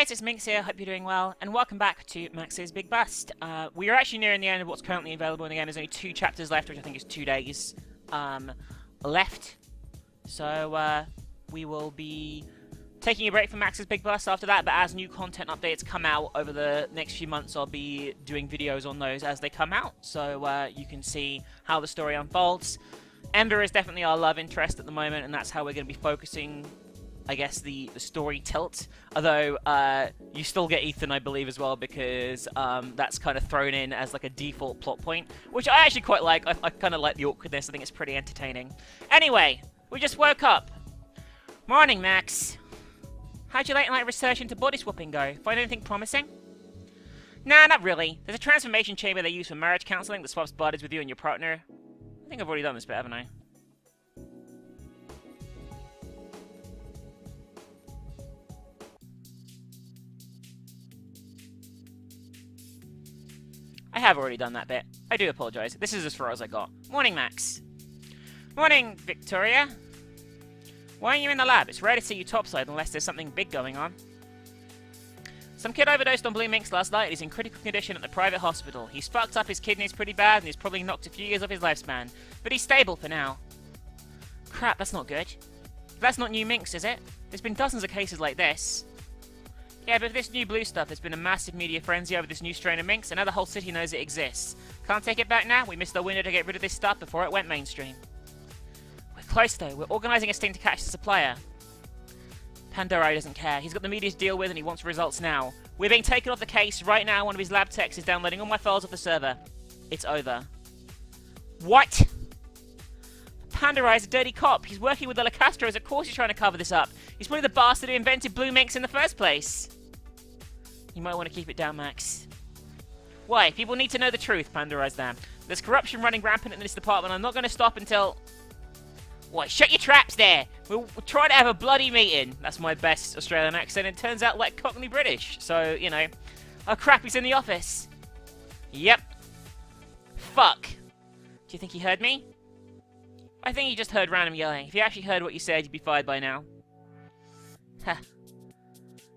guys, it's Minx here, hope you're doing well, and welcome back to Max's Big Bust. We are actually nearing the end of what's currently available in the game. There's only 2 chapters left, which I think is 2 days left. So we will be taking a break from Max's Big Bust after that, but as new content updates come out over the next few months, I'll be doing videos on those as they come out, so you can see how the story unfolds. Ember is definitely our love interest at the moment, and that's how we're going to be focusing, I guess, the story tilt. Although, you still get Ethan, I believe, as well, because that's kind of thrown in as like a default plot point, which I actually quite like. I kind of like the awkwardness. I think it's pretty entertaining. Anyway, we just woke up. Morning, Max. How'd your late-night research into body swapping go? Find anything promising? Nah, not really. There's a transformation chamber they use for marriage counseling that swaps bodies with you and your partner. I think I've already done this bit, haven't I? I have already done that bit. I do apologize. This is as far as I got. Morning, Max. Morning, Victoria. Why are you in the lab? It's rare to see you topside unless there's something big going on. Some kid overdosed on Blue Minx last night and he's in critical condition at the private hospital. He's fucked up his kidneys pretty bad and he's probably knocked a few years off his lifespan. But he's stable for now. Crap, that's not good. That's not new Minx, is it? There's been dozens of cases like this. Yeah, but this new blue stuff, there's been a massive media frenzy over this new strain of Minx, and now the whole city knows it exists. Can't take it back now. We missed the window to get rid of this stuff before it went mainstream. We're close, though. We're organising a sting to catch the supplier. Pandorai doesn't care. He's got the media to deal with, and he wants results now. We're being taken off the case. Right now, one of his lab techs is downloading all my files off the server. It's over. What? Pandarai's a dirty cop. He's working with the Lacastros. Of course he's trying to cover this up. He's probably the bastard who invented Blue Minx in the first place. You might want to keep it down, Max. Why? People need to know the truth, Pandarai's there. There's corruption running rampant in this department. I'm not going to stop until... What? Shut your traps there! We'll try to have a bloody meeting. That's my best Australian accent. It turns out like Cockney British. So, you know. Oh crap, he's in the office. Yep. Fuck. Do you think he heard me? I think he just heard random yelling. If he actually heard what you said, you'd be fired by now. Heh.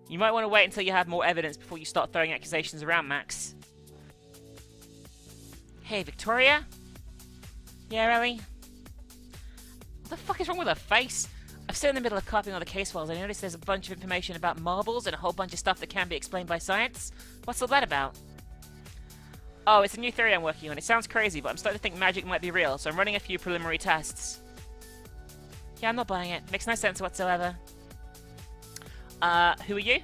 You might want to wait until you have more evidence before you start throwing accusations around, Max. Hey, Victoria? Yeah, Ellie? What the fuck is wrong with her face? I've stood in the middle of copying all the case files. I noticed there's a bunch of information about marbles and a whole bunch of stuff that can be explained by science. What's all that about? Oh, it's a new theory I'm working on. It sounds crazy, but I'm starting to think magic might be real, so I'm running a few preliminary tests. Yeah, I'm not buying it. Makes no sense whatsoever. Who are you?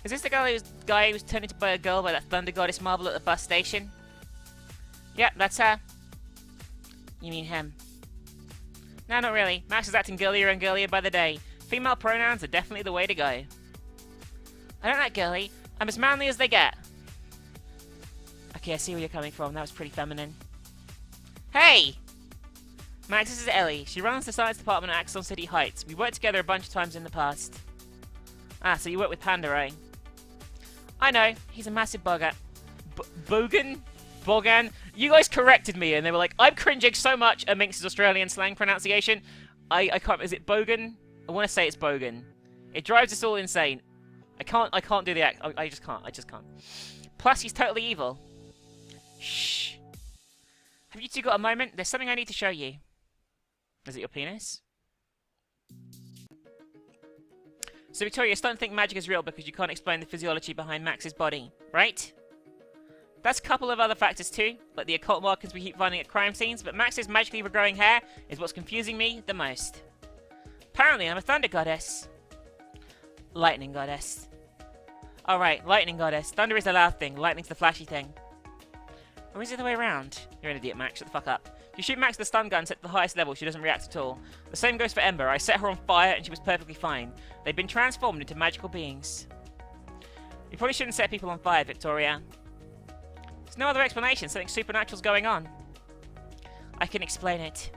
Is this the guy who was turned into by a girl by that Thunder Goddess marble at the bus station? Yep, that's her. You mean him? No, not really. Max is acting girlier and girlier by the day. Female pronouns are definitely the way to go. I don't like girly. I'm as manly as they get. Okay, I see where you're coming from. That was pretty feminine. Hey! Max, this is Ellie. She runs the science department at Axon City Heights. We worked together a bunch of times in the past. Ah, so you work with Pandarai. I know. He's a massive bugger. Bogan? Bogan? You guys corrected me and they were like, I'm cringing so much at Minx's Australian slang pronunciation. I can't... Is it Bogan? I want to say it's Bogan. It drives us all insane. I can't do the act. I just can't. Plus, he's totally evil. Shh. Have you two got a moment? There's something I need to show you. Is it your penis? So, Victoria, you're starting to think magic is real because you can't explain the physiology behind Max's body, right? That's a couple of other factors too, like the occult markings we keep finding at crime scenes, but Max's magically regrowing hair is what's confusing me the most. Apparently, I'm a thunder goddess. Lightning goddess. Alright, lightning goddess. Thunder is the loud thing, lightning's the flashy thing. Or is it the way around? You're an idiot, Max. Shut the fuck up. If you shoot Max with the stun gun set to the highest level, she doesn't react at all. The same goes for Ember. I set her on fire and she was perfectly fine. They've been transformed into magical beings. You probably shouldn't set people on fire, Victoria. There's no other explanation. Something supernatural's going on. I can explain it.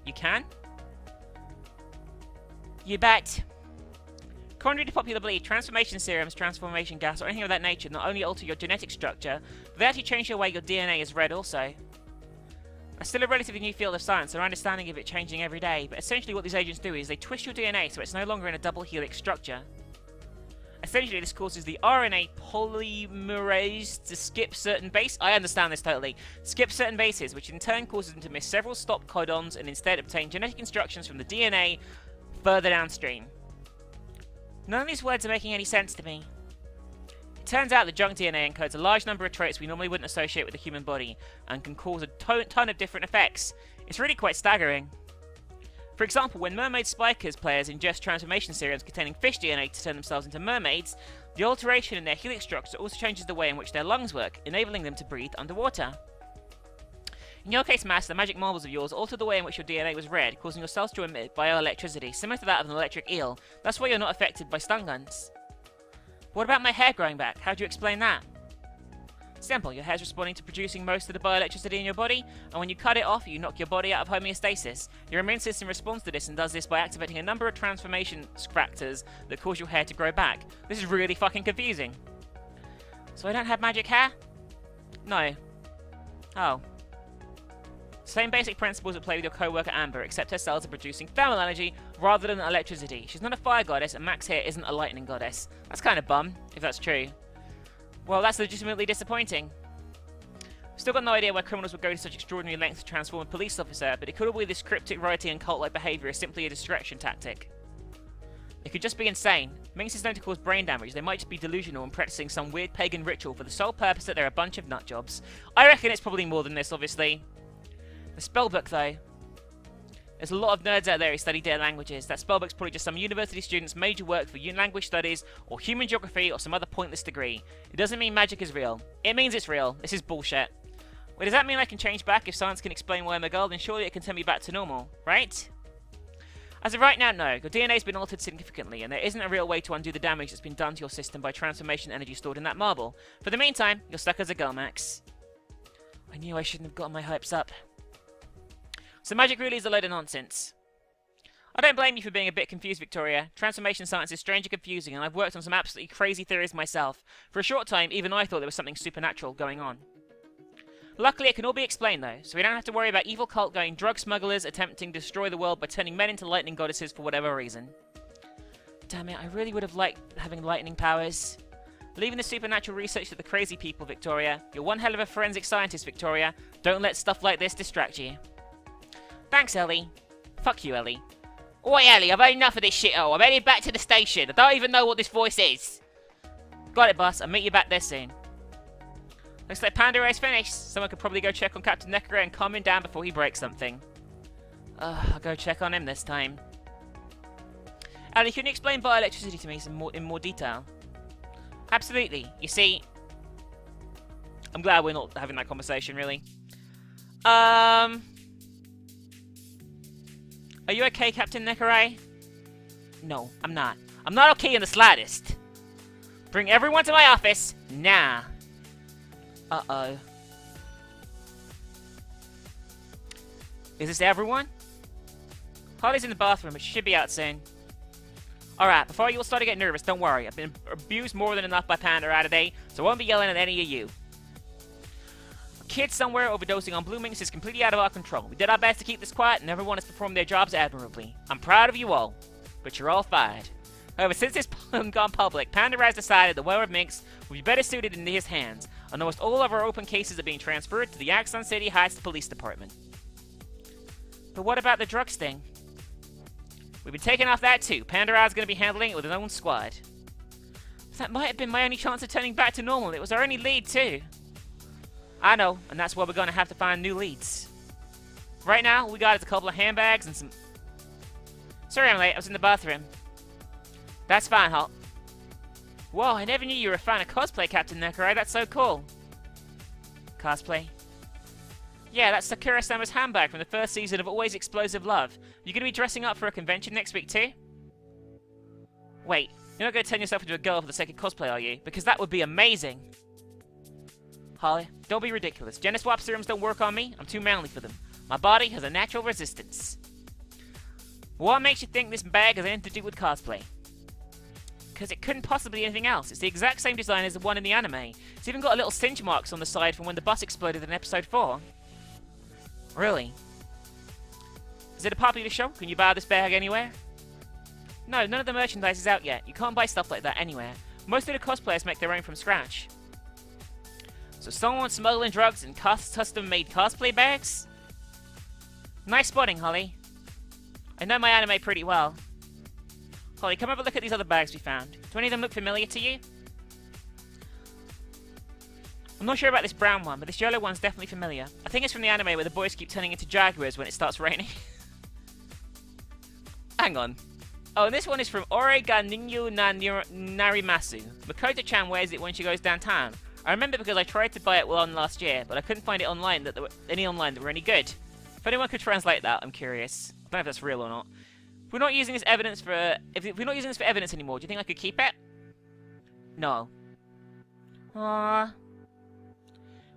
You can? You bet. Contrary to popular belief, transformation serums, transformation gas, or anything of that nature not only alter your genetic structure, but they actually change the way your DNA is read also. It's still a relatively new field of science, our understanding of it changing every day, but essentially what these agents do is they twist your DNA so it's no longer in a double helix structure. Essentially, this causes the RNA polymerase to skip certain bases. I understand this totally. Skip certain bases, which in turn causes them to miss several stop codons and instead obtain genetic instructions from the DNA further downstream. None of these words are making any sense to me. It turns out that junk DNA encodes a large number of traits we normally wouldn't associate with the human body and can cause a ton of different effects. It's really quite staggering. For example, when mermaid spikers players ingest transformation serums containing fish DNA to turn themselves into mermaids, the alteration in their helix structure also changes the way in which their lungs work, enabling them to breathe underwater. In your case, Mass, the magic marbles of yours altered the way in which your DNA was read, causing your cells to emit bioelectricity, similar to that of an electric eel. That's why you're not affected by stun guns. What about my hair growing back? How do you explain that? Simple, your hair's responding to producing most of the bioelectricity in your body, and when you cut it off, you knock your body out of homeostasis. Your immune system responds to this and does this by activating a number of transformation factors that cause your hair to grow back. This is really fucking confusing. So I don't have magic hair? No. Oh. Same basic principles at play with your co-worker Amber, except her cells are producing thermal energy rather than electricity. She's not a fire goddess, and Max here isn't a lightning goddess. That's kind of bum, if that's true. Well, that's legitimately disappointing. Still got no idea why criminals would go to such extraordinary lengths to transform a police officer, but it could all be this cryptic writing and cult-like behaviour is simply a distraction tactic. It could just be insane. Minx is known to cause brain damage. They might just be delusional and practicing some weird pagan ritual for the sole purpose that they're a bunch of nutjobs. I reckon it's probably more than this, obviously. The spellbook, though. There's a lot of nerds out there who study dead languages. That spellbook's probably just some university student's major work for language studies, or human geography, or some other pointless degree. It doesn't mean magic is real. It means it's real. This is bullshit. Wait, does that mean I can change back if science can explain why I'm a girl? Then surely it can turn me back to normal, right? As of right now, no. Your DNA's been altered significantly, and there isn't a real way to undo the damage that's been done to your system by transformation energy stored in that marble. For the meantime, you're stuck as a girl, Max. I knew I shouldn't have gotten my hopes up. So magic really is a load of nonsense. I don't blame you for being a bit confused, Victoria. Transformation science is strange and confusing, and I've worked on some absolutely crazy theories myself. For a short time, even I thought there was something supernatural going on. Luckily, it can all be explained, though, so we don't have to worry about evil cult-going drug smugglers attempting to destroy the world by turning men into lightning goddesses for whatever reason. Damn it, I really would have liked having lightning powers. Leaving the supernatural research to the crazy people, Victoria. You're one hell of a forensic scientist, Victoria. Don't let stuff like this distract you. Thanks, Ellie. Fuck you, Ellie. Oi, Ellie, I've had enough of this shit. I'm headed back to the station. I don't even know what this voice is. Got it, boss. I'll meet you back there soon. Looks like Panda Race finished. Someone could probably go check on Captain Nekara and calm him down before he breaks something. I'll go check on him this time. Ellie, can you explain bioelectricity to me in more detail? Absolutely. You see, I'm glad we're not having that conversation, really. Are you okay, Captain Nekara? No, I'm not. I'm not okay in the slightest. Bring everyone to my office, now. Uh-oh. Is this everyone? Harley's in the bathroom, but she should be out soon. Alright, before you all start to get nervous, don't worry. I've been abused more than enough by Panda today, so I won't be yelling at any of you. A kid somewhere overdosing on Blue Minx is completely out of our control. We did our best to keep this quiet, and everyone has performed their jobs admirably. I'm proud of you all, but you're all fired. However, since this has gone public, Panda has decided the War of Minx will be better suited in his hands, and almost all of our open cases are being transferred to the Axon City Heights Police Department. But what about the drug sting? We've been taking off that too. Panda is going to be handling it with his own squad. That might have been my only chance of turning back to normal. It was our only lead too. I know, and that's why we're going to have to find new leads. Right now, all we got is a couple of handbags and some... Sorry I'm late, I was in the bathroom. That's fine, Halt. Whoa, I never knew you were a fan of cosplay, Captain Nekara. That's so cool. Cosplay? Yeah, that's Sakura-sama's handbag from the first season of Always Explosive Love. You gonna be dressing up for a convention next week too? Wait, you're not gonna turn yourself into a girl for the sake of cosplay, are you? Because that would be amazing. Holly, don't be ridiculous. Geniswap serums don't work on me. I'm too manly for them. My body has a natural resistance. What makes you think this bag has anything to do with cosplay? Because it couldn't possibly be anything else. It's the exact same design as the one in the anime. It's even got little singe marks on the side from when the bus exploded in episode 4. Really? Is it a popular show? Can you buy this bag anywhere? No, none of the merchandise is out yet. You can't buy stuff like that anywhere. Most of the cosplayers make their own from scratch. So someone smuggling drugs in custom-made cosplay bags? Nice spotting, Holly. I know my anime pretty well. Holly, come have a look at these other bags we found. Do any of them look familiar to you? I'm not sure about this brown one, but this yellow one's definitely familiar. I think it's from the anime where the boys keep turning into jaguars when it starts raining. Hang on. Oh, and this one is from Orega Ninyu na Narimasu. Makoto-chan wears it when she goes downtown. I remember because I tried to buy it one last year, but I couldn't find it online that there were any good. If anyone could translate that, I'm curious. I don't know if that's real or not. If we're not using this evidence for evidence anymore, do you think I could keep it? No. Aww.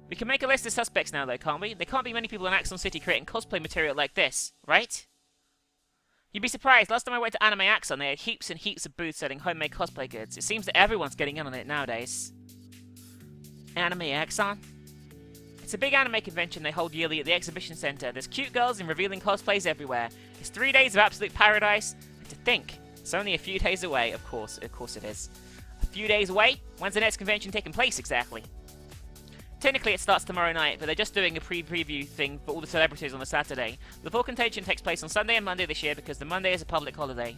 We can make a list of suspects now, though, can't we? There can't be many people in Axon City creating cosplay material like this, right? You'd be surprised. Last time I went to Anime Axon, they had heaps and heaps of booths selling homemade cosplay goods. It seems that everyone's getting in on it nowadays. Anime Axon? It's a big anime convention they hold yearly at the exhibition center. There's cute girls and revealing cosplays everywhere. It's 3 days of absolute paradise. And to think, it's only a few days away. Of course it is. A few days away? When's the next convention taking place exactly? Technically it starts tomorrow night, but they're just doing a preview thing for all the celebrities on the Saturday. The full convention takes place on Sunday and Monday this year because the Monday is a public holiday.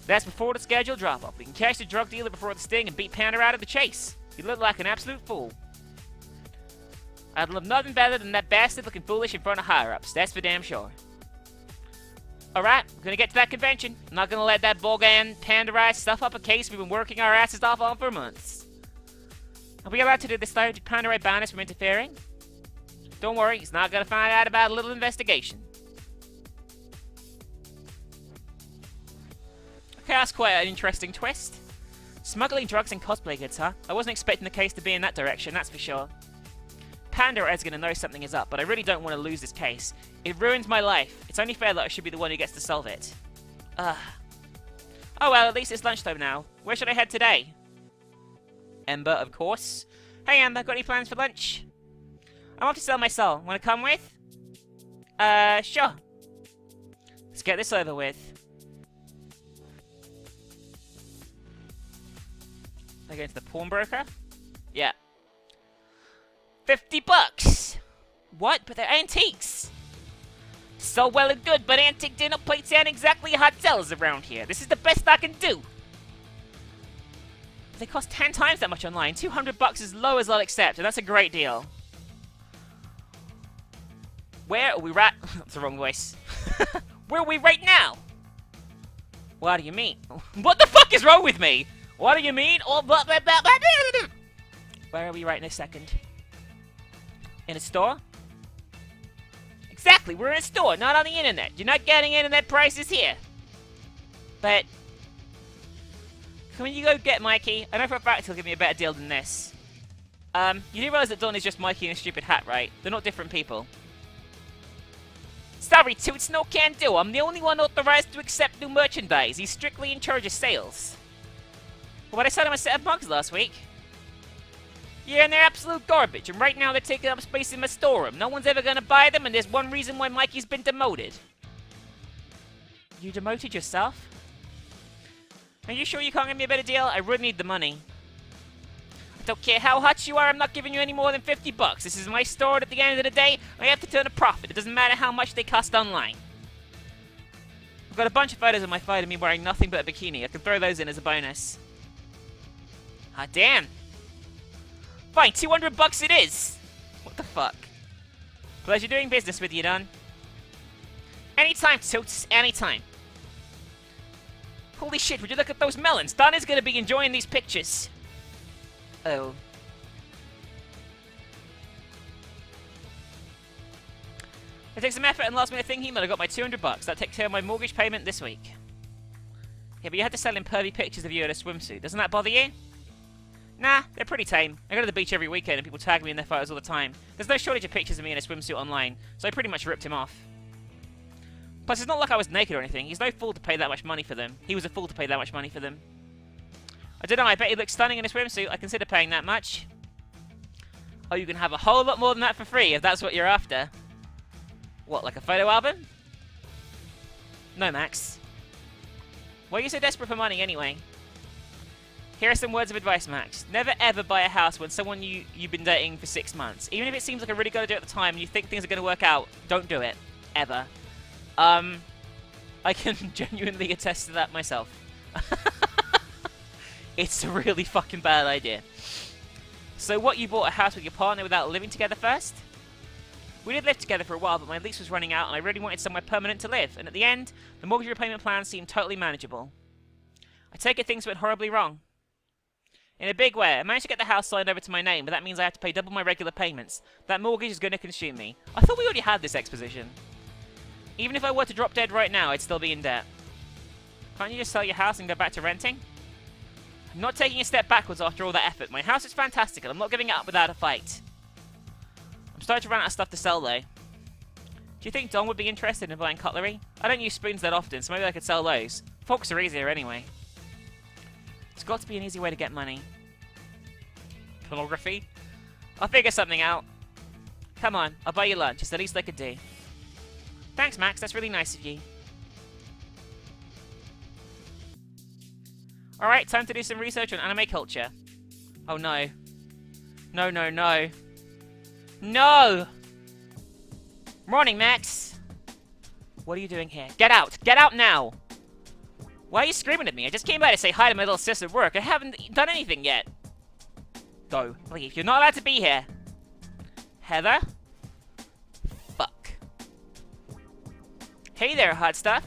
That's before the scheduled drop-off. We can catch the drug dealer before the sting and beat Panda out of the chase. You look like an absolute fool. I'd love nothing better than that bastard looking foolish in front of higher-ups. That's for damn sure. Alright, we're gonna get to that convention. I'm not gonna let that Bogan Panda stuff up a case we've been working our asses off on for months. Are we allowed to do this though? Did Panda ban us from interfering? Don't worry, he's not gonna find out about a little investigation. Okay, that's quite an interesting twist. Smuggling drugs and cosplay goods, huh? I wasn't expecting the case to be in that direction, that's for sure. Panda is gonna know something is up, but I really don't want to lose this case. It ruins my life. It's only fair that I should be the one who gets to solve it. Ugh. Oh well, at least it's lunchtime now. Where should I head today? Ember, of course. Hey Ember, got any plans for lunch? I'm off to sell my soul. Wanna come with? Sure. Let's get this over with. I go into the pawnbroker? Yeah. $50! What? But they're antiques! So well and good, but antique dinner plates aren't exactly hot sellers around here. This is the best I can do! They cost 10 times that much online. $200 is low as I'll accept, and that's a great deal. Where are we right? That's the wrong voice. Where are we right now? What do you mean? What the fuck is wrong with me? What do you mean? Where are we right in a second? In a store? Exactly, we're in a store, not on the internet. You're not getting internet prices here. But can you go get Mikey? I know for a fact he'll give me a better deal than this. You do realize that Don is just Mikey in a stupid hat, right? They're not different people. Sorry, Toots, no can do. I'm the only one authorized to accept new merchandise. He's strictly in charge of sales. But I sold him a set of mugs last week. Yeah, and they're absolute garbage, and right now they're taking up space in my storeroom. No one's ever gonna buy them, and there's one reason why Mikey's been demoted. You demoted yourself? Are you sure you can't give me a better deal? I really need the money. I don't care how hot you are, I'm not giving you any more than $50. This is my store, and at the end of the day, I have to turn a profit. It doesn't matter how much they cost online. I've got a bunch of photos of my fight of me wearing nothing but a bikini. I can throw those in as a bonus. Ah, damn. Fine, $200 it is! What the fuck? Pleasure doing business with you, Don. Anytime, Toots, anytime. Holy shit, would you look at those melons? Don is gonna be enjoying these pictures. Oh. I took some effort and last minute thinking, but I got my $200. That takes care of my mortgage payment this week. Yeah, but you had to sell in pervy pictures of you in a swimsuit. Doesn't that bother you? Nah, they're pretty tame. I go to the beach every weekend and people tag me in their photos all the time. There's no shortage of pictures of me in a swimsuit online, so I pretty much ripped him off. Plus, it's not like I was naked or anything. He's no fool to pay that much money for them. He was a fool to pay that much money for them. I don't know, I bet he looks stunning in a swimsuit. I consider paying that much. Oh, you can have a whole lot more than that for free if that's what you're after. What, like a photo album? No, Max. Why are you so desperate for money anyway? Here are some words of advice, Max. Never ever buy a house when someone you've been dating for 6 months. Even if it seems like a really good idea at the time and you think things are going to work out, don't do it. Ever. I can genuinely attest to that myself. It's a really fucking bad idea. So what, you bought a house with your partner without living together first? We did live together for a while, but my lease was running out and I really wanted somewhere permanent to live. And at the end, the mortgage repayment plan seemed totally manageable. I take it things went horribly wrong. In a big way, I managed to get the house signed over to my name, but that means I have to pay double my regular payments. That mortgage is going to consume me. I thought we already had this exposition. Even if I were to drop dead right now, I'd still be in debt. Can't you just sell your house and go back to renting? I'm not taking a step backwards after all that effort. My house is fantastic and I'm not giving it up without a fight. I'm starting to run out of stuff to sell though. Do you think Don would be interested in buying cutlery? I don't use spoons that often, so maybe I could sell those. Forks are easier anyway. There's got to be an easy way to get money. Pornography? I'll figure something out. Come on, I'll buy you lunch. It's the least I could do. Thanks, Max. That's really nice of you. Alright, time to do some research on anime culture. Oh no. No, no, no. No! Morning, Max! What are you doing here? Get out! Get out now! Why are you screaming at me? I just came by to say hi to my little sis at work. I haven't done anything yet. Go. Leave. You're not allowed to be here. Heather? Fuck. Hey there, hot stuff.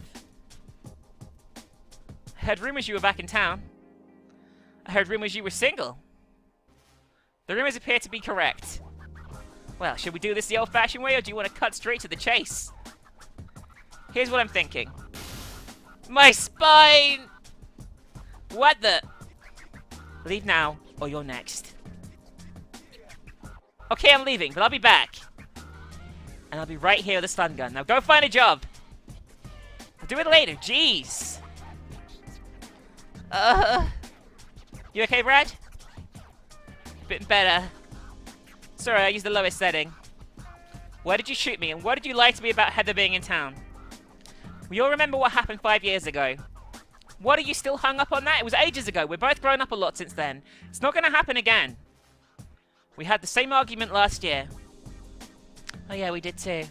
I heard rumors you were back in town. I heard rumors you were single. The rumors appear to be correct. Well, should we do this the old-fashioned way, or do you want to cut straight to the chase? Here's what I'm thinking. My spine! What the? Leave now, or you're next. Okay, I'm leaving, but I'll be back. And I'll be right here with a stun gun. Now go find a job. I'll do it later, jeez. You okay, Brad? Bit better. Sorry, I used the lowest setting. Why did you shoot me, and what did you lie to me about Heather being in town? We all remember what happened 5 years ago. What, are you still hung up on that? It was ages ago. We're both grown up a lot since then. It's not going to happen again. We had the same argument last year. Oh yeah, we did too.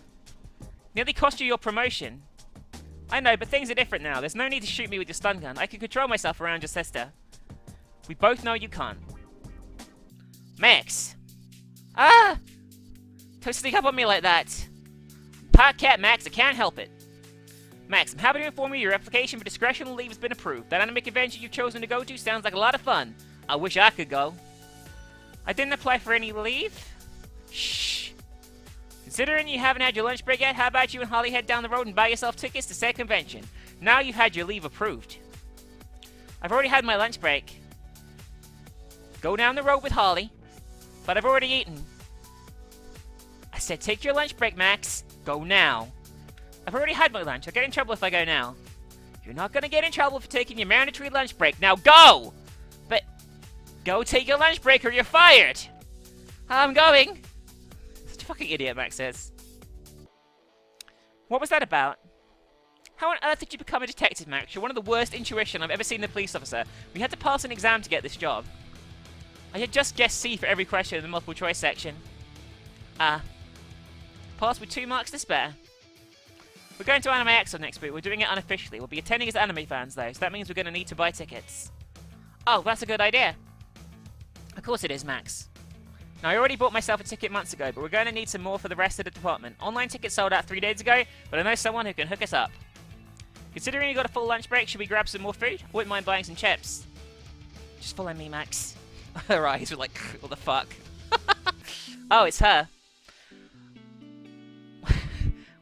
Nearly cost you your promotion. I know, but things are different now. There's no need to shoot me with your stun gun. I can control myself around your sister. We both know you can't. Max! Ah! Don't sneak up on me like that. Pot cat, Max. I can't help it. Max, I'm happy to inform you your application for discretional leave has been approved. That anime convention you've chosen to go to sounds like a lot of fun. I wish I could go. I didn't apply for any leave? Shh. Considering you haven't had your lunch break yet, how about you and Holly head down the road and buy yourself tickets to said convention? Now you've had your leave approved. I've already had my lunch break. Go down the road with Holly. But I've already eaten. I said take your lunch break, Max. Go now. I've already had my lunch. I'll get in trouble if I go now. You're not gonna get in trouble for taking your mandatory lunch break. Now go! But go take your lunch break or you're fired! I'm going! Such a fucking idiot, Max says. What was that about? How on earth did you become a detective, Max? You're one of the worst intuition I've ever seen in a police officer. We had to pass an exam to get this job. I had just guessed C for every question in the multiple choice section. Passed with 2 marks to spare. We're going to Anime Expo next week. We're doing it unofficially. We'll be attending as anime fans, though, so that means we're going to need to buy tickets. Oh, that's a good idea. Of course it is, Max. Now, I already bought myself a ticket months ago, but we're going to need some more for the rest of the department. Online tickets sold out 3 days ago, but I know someone who can hook us up. Considering you got a full lunch break, should we grab some more food? I wouldn't mind buying some chips. Just follow me, Max. Her eyes were like, what the fuck? Oh, it's her.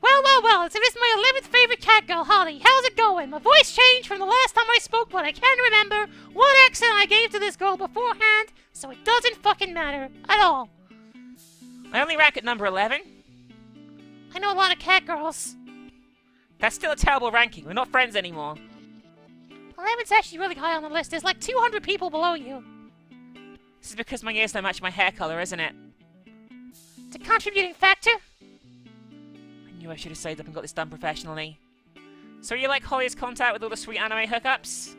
Well, it's my 11th favorite cat girl, Holly. How's it going? My voice changed from the last time I spoke, but I can't remember what accent I gave to this girl beforehand, so it doesn't fucking matter at all. I only rank at number 11. I know a lot of cat girls. That's still a terrible ranking. We're not friends anymore. 11's actually really high on the list. There's like 200 people below you. This is because my ears don't match my hair color, isn't it? It's a contributing factor. I knew I should have saved up and got this done professionally. So you like Holly's contact with all the sweet anime hookups?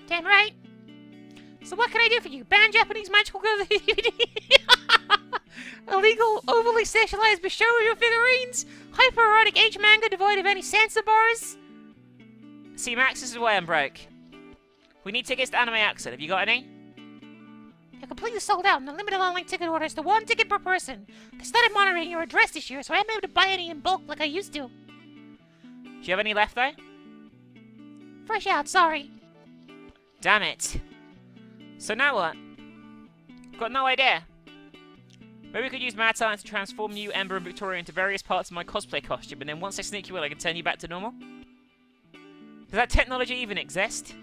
Damn right. So what can I do for you? Ban Japanese magical girl illegal, overly sexualized Bishoyo figurines? Hypererotic H manga devoid of any sense of bars? See, Max, this is why I'm broke. We need tickets to Anime Accent. Have you got any? They're completely sold out, and the limited online ticket orders to 1 ticket per person. They started monitoring your address this year, so I haven't been able to buy any in bulk like I used to. Do you have any left, though? Fresh out, sorry. Damn it. So now what? Got no idea. Maybe we could use Mad Science to transform you, Ember, and Victoria into various parts of my cosplay costume, and then once I sneak you in, I can turn you back to normal? Does that technology even exist?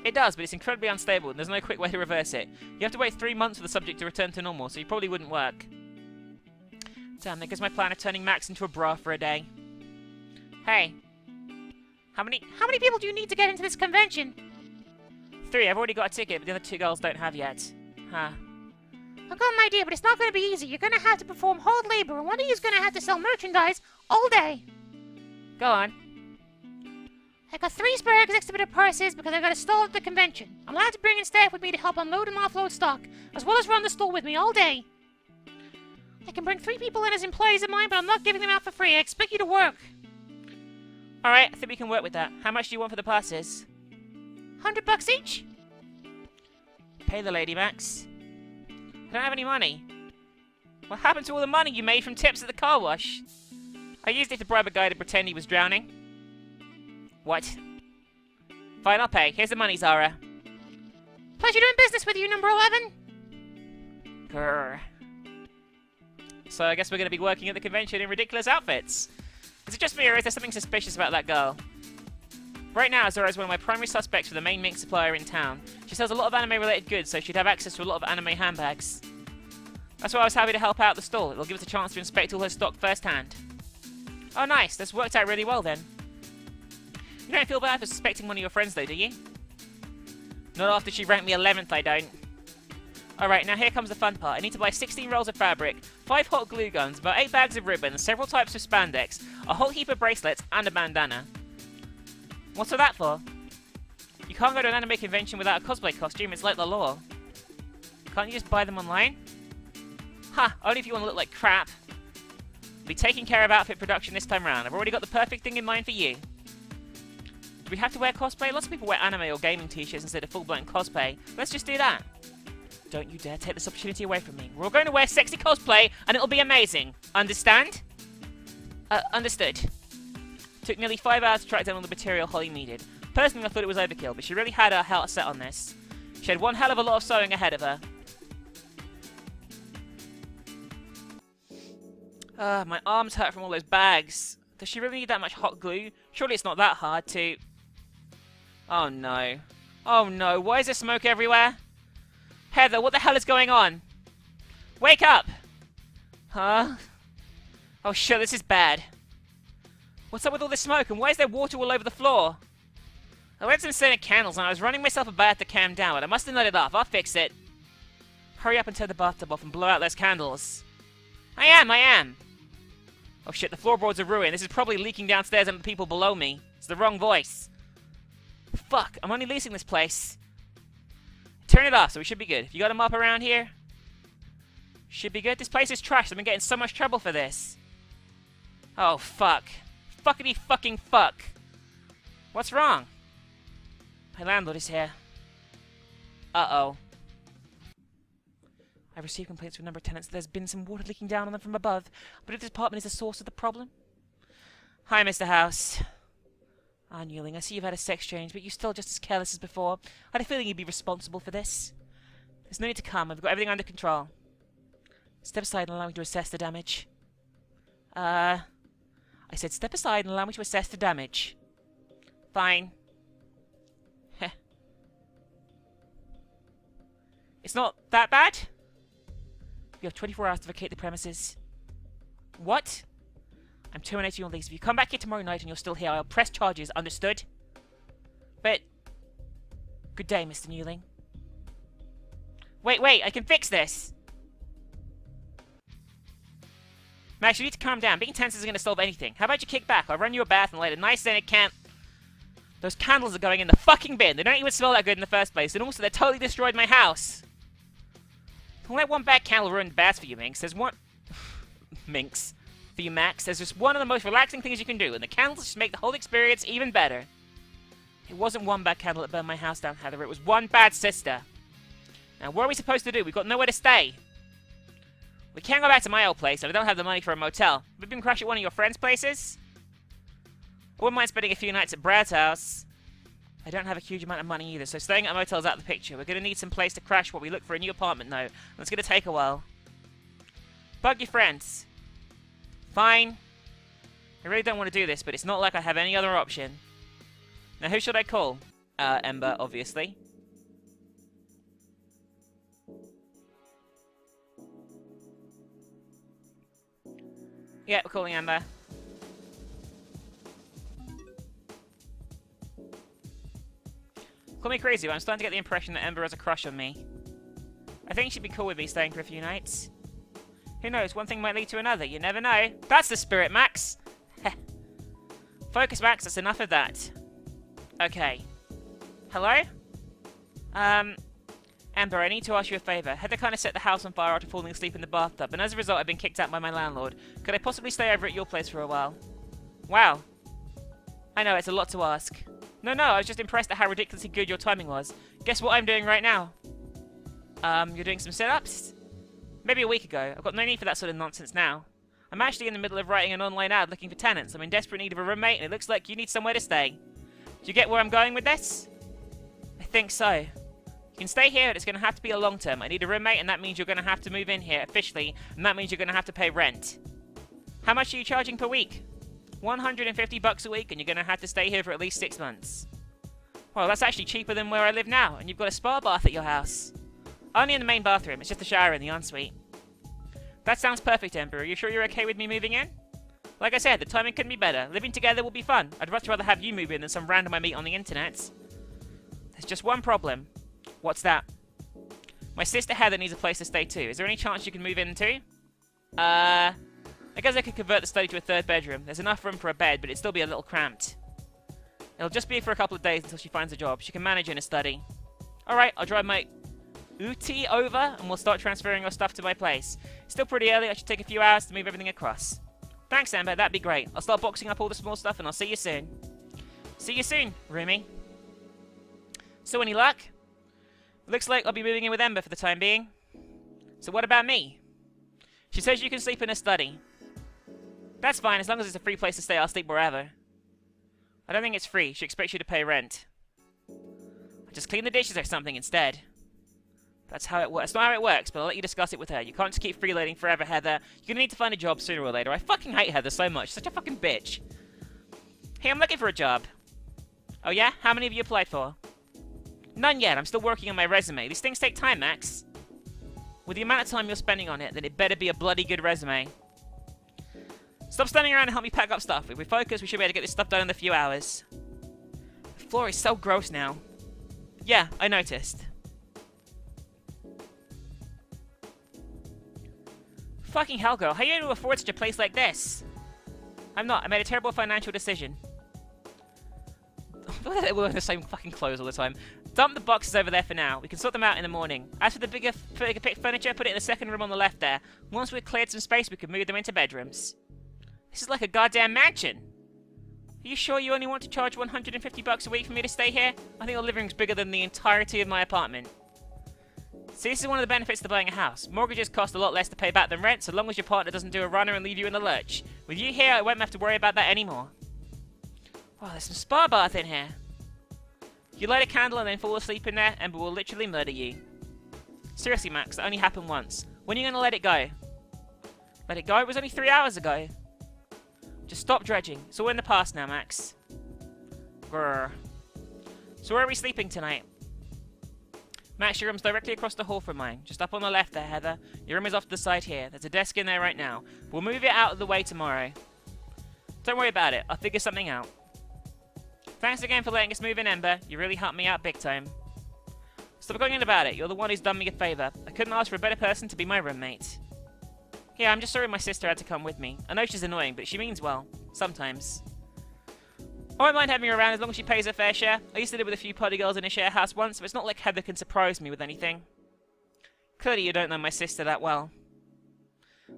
It does, but it's incredibly unstable, and there's no quick way to reverse it. You have to wait 3 months for the subject to return to normal, so you probably wouldn't work. Damn, there goes my plan of turning Max into a bra for a day. Hey. How many people do you need to get into this convention? 3. I've already got a ticket, but the other 2 girls don't have yet. Huh. I've got an idea, but it's not going to be easy. You're going to have to perform hard labor, and one of you's going to have to sell merchandise all day. Go on. I got 3 spare exhibitor purses because I got a stall at the convention. I'm allowed to bring in staff with me to help unload and offload stock, as well as run the store with me all day. I can bring 3 people in as employees of mine, but I'm not giving them out for free. I expect you to work. Alright, I think we can work with that. How much do you want for the passes? $100 each? Pay the lady, Max. I don't have any money. What happened to all the money you made from tips at the car wash? I used it to bribe a guy to pretend he was drowning. What? Fine, I'll pay. Here's the money, Zara. Pleasure doing business with you, number 11. Grr. So I guess we're going to be working at the convention in ridiculous outfits. Is it just me, or is there something suspicious about that girl? Right now, Zara is one of my primary suspects for the main mink supplier in town. She sells a lot of anime-related goods, so she'd have access to a lot of anime handbags. That's why I was happy to help out the stall. It'll give us a chance to inspect all her stock firsthand. Oh, nice. This worked out really well, then. You don't feel bad for suspecting one of your friends, though, do you? Not after she ranked me 11th, I don't. Alright, now here comes the fun part. I need to buy 16 rolls of fabric, 5 hot glue guns, about 8 bags of ribbon, several types of spandex, a whole heap of bracelets, and a bandana. What's all that for? You can't go to an anime convention without a cosplay costume, it's like the law. Can't you just buy them online? Ha! Only if you want to look like crap. I'll be taking care of outfit production this time round. I've already got the perfect thing in mind for you. Do we have to wear cosplay? Lots of people wear anime or gaming t-shirts instead of full-blown cosplay. Let's just do that. Don't you dare take this opportunity away from me. We're all going to wear sexy cosplay, and it'll be amazing. Understand? Understood. Took nearly 5 hours to track down all the material Holly needed. Personally, I thought it was overkill, but she really had her heart set on this. She had one hell of a lot of sewing ahead of her. My arms hurt from all those bags. Does she really need that much hot glue? Surely it's not that hard to... Oh no. Oh no, why is there smoke everywhere? Heather, what the hell is going on? Wake up! Huh? Oh shit, this is bad. What's up with all this smoke, and why is there water all over the floor? I lit some scented candles and I was running myself a bath to calm down, but I must have let it off. I'll fix it. Hurry up and turn the bathtub off and blow out those candles. I am! Oh shit, the floorboards are ruined. This is probably leaking downstairs and the people below me. It's the wrong voice. Fuck, I'm only leasing this place. Turn it off, so we should be good. If you got a mop around here? Should be good. This place is trashed. I've been getting so much trouble for this. Oh, fuck. Fuckity fucking fuck. What's wrong? My landlord is here. Uh-oh. I've received complaints from a number of tenants that there's been some water leaking down on them from above. But if this apartment is the source of the problem... Hi, Mr. House. Ah, Newling, I see you've had a sex change, but you're still just as careless as before. I had a feeling you'd be responsible for this. There's no need to come. I've got everything under control. Step aside and allow me to assess the damage. I said step aside and allow me to assess the damage. Fine. Heh. It's not that bad? You have 24 hours to vacate the premises. What? I'm terminating your lease. If you come back here tomorrow night and you're still here, I'll press charges. Understood? But... Good day, Mr. Newling. Wait, I can fix this! Max, you need to calm down. Being tense isn't going to solve anything. How about you kick back? I'll run you a bath and light a nice scented Those candles are going in the fucking bin. They don't even smell that good in the first place. And also, they totally destroyed my house. Don't let one bad candle ruin the bad for you, Minx. There's one... Minx. For you, Max. There's just one of the most relaxing things you can do. And the candles just make the whole experience even better. It wasn't one bad candle that burned my house down, Heather. It was one bad sister. Now, what are we supposed to do? We've got nowhere to stay. We can't go back to my old place, and I don't have the money for a motel. We've been crash at one of your friends' places? I wouldn't mind spending a few nights at Brad's house. I don't have a huge amount of money either, so staying at a motel is out of the picture. We're going to need some place to crash while we look for a new apartment, though. And it's going to take a while. Bug your friends. Fine. I really don't want to do this, but it's not like I have any other option. Now, who should I call? Ember, obviously. Yeah, we're calling Ember. Call me crazy, but I'm starting to get the impression that Ember has a crush on me. I think she'd be cool with me staying for a few nights. Who knows, one thing might lead to another, you never know. That's the spirit, Max! Focus, Max, that's enough of that. Okay. Hello? Ember, I need to ask you a favour. Heather kind of set the house on fire after falling asleep in the bathtub, and as a result I've been kicked out by my landlord. Could I possibly stay over at your place for a while? Wow. I know, it's a lot to ask. No, I was just impressed at how ridiculously good your timing was. Guess what I'm doing right now? You're doing some sit-ups? Maybe a week ago. I've got no need for that sort of nonsense now. I'm actually in the middle of writing an online ad looking for tenants. I'm in desperate need of a roommate, and it looks like you need somewhere to stay. Do you get where I'm going with this? I think so. You can stay here, but it's going to have to be a long term. I need a roommate, and that means you're going to have to move in here officially, and that means you're going to have to pay rent. How much are you charging per week? $150 a week, and you're going to have to stay here for at least 6 months. Well, that's actually cheaper than where I live now, and you've got a spa bath at your house. Only in the main bathroom. It's just a shower in the ensuite. That sounds perfect, Ember. Are you sure you're okay with me moving in? Like I said, the timing couldn't be better. Living together will be fun. I'd much rather have you move in than some random I meet on the internet. There's just one problem. What's that? My sister Heather needs a place to stay too. Is there any chance you can move in too? I guess I could convert the study to a third bedroom. There's enough room for a bed, but it'd still be a little cramped. It'll just be for a couple of days until she finds a job. She can manage in a study. Alright, I'll drive my Uti over, and we'll start transferring your stuff to my place. It's still pretty early. I should take a few hours to move everything across. Thanks, Ember. That'd be great. I'll start boxing up all the small stuff, and I'll see you soon. See you soon, Rumi. So, any luck? Looks like I'll be moving in with Ember for the time being. So what about me? She says you can sleep in a study. That's fine. As long as it's a free place to stay, I'll sleep wherever. I don't think it's free. She expects you to pay rent. I'll just clean the dishes or something instead. That's how it works. That's not how it works, but I'll let you discuss it with her. You can't just keep freeloading forever, Heather. You're gonna need to find a job sooner or later. I fucking hate Heather so much. Such a fucking bitch. Hey, I'm looking for a job. Oh yeah? How many have you applied for? None yet. I'm still working on my resume. These things take time, Max. With the amount of time you're spending on it, then it better be a bloody good resume. Stop standing around and help me pack up stuff. If we focus, we should be able to get this stuff done in a few hours. The floor is so gross now. Yeah, I noticed. Fucking hell, girl. How are you able to afford such a place like this? I'm not. I made a terrible financial decision. We're wearing the same fucking clothes all the time. Dump the boxes over there for now. We can sort them out in the morning. As for the bigger furniture, put it in the second room on the left there. Once we've cleared some space, we can move them into bedrooms. This is like a goddamn mansion. Are you sure you only want to charge $150 a week for me to stay here? I think your living room's bigger than the entirety of my apartment. See, this is one of the benefits of buying a house. Mortgages cost a lot less to pay back than rent, so long as your partner doesn't do a runner and leave you in the lurch. With you here, I won't have to worry about that anymore. Oh, there's some spa bath in here. If you light a candle and then fall asleep in there, Ember will literally murder you. Seriously, Max, that only happened once. When are you going to let it go? Let it go? It was only 3 hours ago. Just stop dredging. It's all in the past now, Max. Grrr. So where are we sleeping tonight? Max, your room's directly across the hall from mine. Just up on the left there, Heather. Your room is off to the side here. There's a desk in there right now. We'll move it out of the way tomorrow. Don't worry about it. I'll figure something out. Thanks again for letting us move in, Ember. You really helped me out big time. Stop going in about it. You're the one who's done me a favour. I couldn't ask for a better person to be my roommate. Yeah, I'm just sorry my sister had to come with me. I know she's annoying, but she means well. Sometimes. I won't mind having her around as long as she pays her fair share. I used to live with a few potty girls in a share house once, so it's not like Heather can surprise me with anything. Clearly you don't know my sister that well.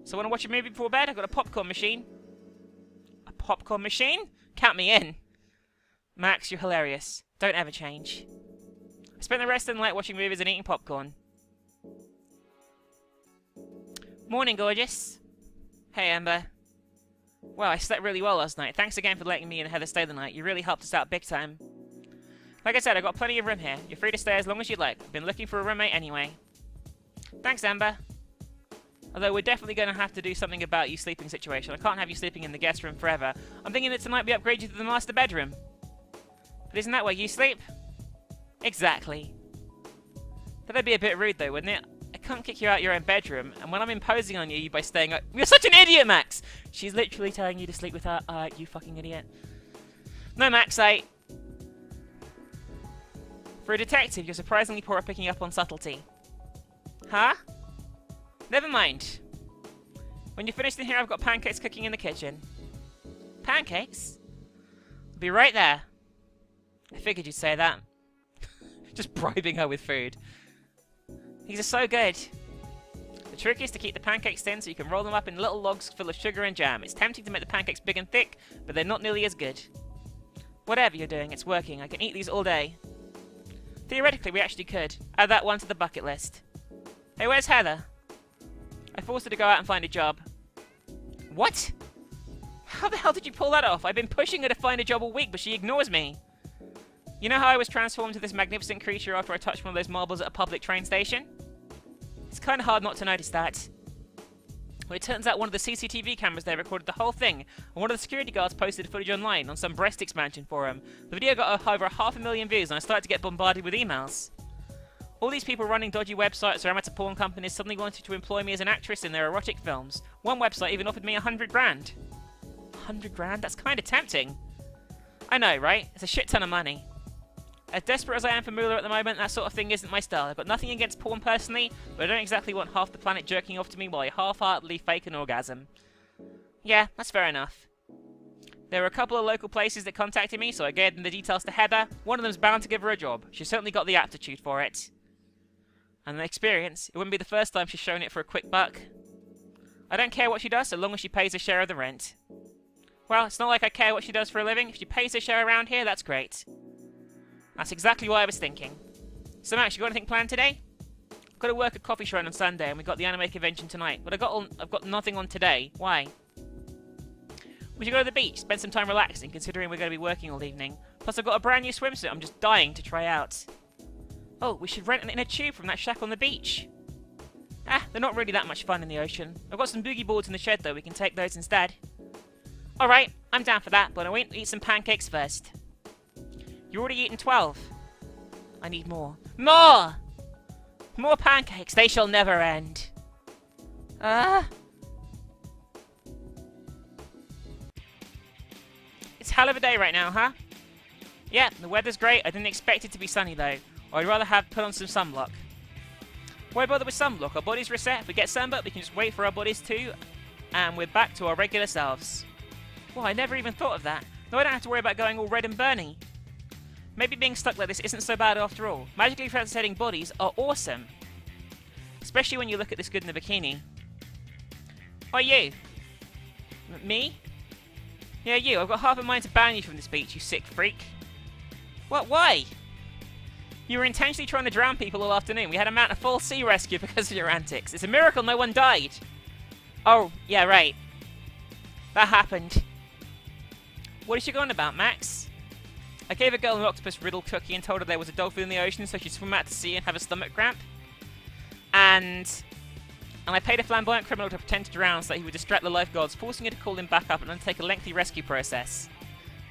So want to watch a movie before bed? I've got a popcorn machine. A popcorn machine? Count me in. Max, you're hilarious. Don't ever change. I spent the rest of the night watching movies and eating popcorn. Morning, gorgeous. Hey, Amber. Well, I slept really well last night. Thanks again for letting me and Heather stay the night. You really helped us out big time. Like I said, I've got plenty of room here. You're free to stay as long as you'd like. I've been looking for a roommate anyway. Thanks, Amber. Although we're definitely going to have to do something about your sleeping situation. I can't have you sleeping in the guest room forever. I'm thinking that tonight we upgrade you to the master bedroom. But isn't that where you sleep? Exactly. That'd be a bit rude though, wouldn't it? I can't kick you out your own bedroom, and when I'm imposing on you by staying up— You're such an idiot, Max! She's literally telling you to sleep with her. You fucking idiot. No, Max, For a detective, you're surprisingly poor at picking up on subtlety. Huh? Never mind. When you're finished in here, I've got pancakes cooking in the kitchen. Pancakes? I'll be right there. I figured you'd say that. Just bribing her with food. These are so good. The trick is to keep the pancakes thin so you can roll them up in little logs full of sugar and jam. It's tempting to make the pancakes big and thick, but they're not nearly as good. Whatever you're doing, it's working. I can eat these all day. Theoretically, we actually could. Add that one to the bucket list. Hey, where's Heather? I forced her to go out and find a job. What? How the hell did you pull that off? I've been pushing her to find a job all week, but she ignores me. You know how I was transformed to this magnificent creature after I touched one of those marbles at a public train station? It's kind of hard not to notice that. Well, it turns out one of the CCTV cameras there recorded the whole thing, and one of the security guards posted footage online on some breast expansion forum. The video got over 500,000 views, and I started to get bombarded with emails. All these people running dodgy websites or amateur porn companies suddenly wanted to employ me as an actress in their erotic films. One website even offered me 100 grand. 100 grand? That's kind of tempting. I know, right? It's a shit ton of money. As desperate as I am for moolah at the moment, that sort of thing isn't my style. I've got nothing against porn personally, but I don't exactly want half the planet jerking off to me while I half-heartedly fake an orgasm. Yeah, that's fair enough. There were a couple of local places that contacted me, so I gave them the details to Heather. One of them's bound to give her a job. She's certainly got the aptitude for it. And the experience, it wouldn't be the first time she's shown it for a quick buck. I don't care what she does, so long as she pays her share of the rent. Well, it's not like I care what she does for a living. If she pays her share around here, that's great. That's exactly what I was thinking. So Max, you got anything planned today? I've got to work at Coffee Shrine on Sunday, and we got the anime convention tonight. But I've got nothing on today. Why? We should go to the beach, spend some time relaxing, considering we're going to be working all evening. Plus, I've got a brand new swimsuit I'm just dying to try out. Oh, we should rent an inner tube from that shack on the beach. They're not really that much fun in the ocean. I've got some boogie boards in the shed, though. We can take those instead. Alright, I'm down for that, but I want to eat some pancakes first. You've already eaten 12. I need more. More! More pancakes. They shall never end. It's hell of a day right now, huh? Yeah, the weather's great. I didn't expect it to be sunny, though. Or I'd rather have put on some sunblock. Why bother with sunblock? Our bodies reset. If we get sunblock, we can just wait for our bodies to, and we're back to our regular selves. Well, I never even thought of that. No, I don't have to worry about going all red and burny. Maybe being stuck like this isn't so bad after all. Magically resetting bodies are awesome. Especially when you look at this good in a bikini. Oh, you? Me? Yeah, you. I've got half a mind to ban you from this beach, you sick freak. What? Why? You were intentionally trying to drown people all afternoon. We had to mount a full sea rescue because of your antics. It's a miracle no one died. Oh, yeah, right. That happened. What is she going about, Max? I gave a girl an octopus-riddled cookie and told her there was a dolphin in the ocean, so she'd swim out to sea and have a stomach cramp. And I paid a flamboyant criminal to pretend to drown so that he would distract the lifeguards, forcing her to call him back up and undertake a lengthy rescue process.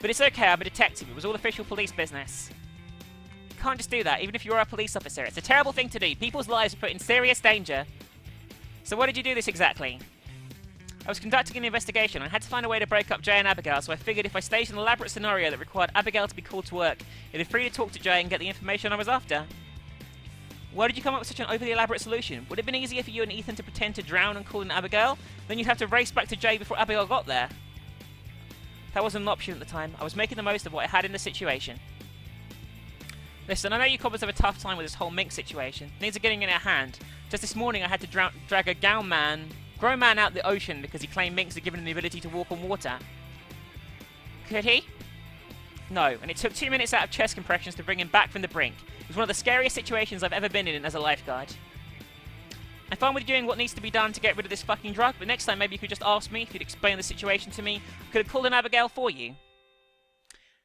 But it's okay, I'm a detective. It was all official police business. You can't just do that, even if you are a police officer. It's a terrible thing to do. People's lives are put in serious danger. So why did you do this exactly? I was conducting an investigation and had to find a way to break up Jay and Abigail, so I figured if I staged an elaborate scenario that required Abigail to be called to work, it'd be free to talk to Jay and get the information I was after. Why did you come up with such an overly elaborate solution? Would it have been easier for you and Ethan to pretend to drown and call in Abigail? Then you'd have to race back to Jay before Abigail got there. That wasn't an option at the time. I was making the most of what I had in the situation. Listen, I know you coppers have a tough time with this whole mink situation. Things are getting in our hand. Just this morning I had to drag a grown man out of the ocean because he claimed minks had given him the ability to walk on water. Could he? No, and it took 2 minutes out of chest compressions to bring him back from the brink. It was one of the scariest situations I've ever been in as a lifeguard. I'm fine with doing what needs to be done to get rid of this fucking drug, but next time maybe you could just ask me if you'd explain the situation to me. I could have called an Abigail for you.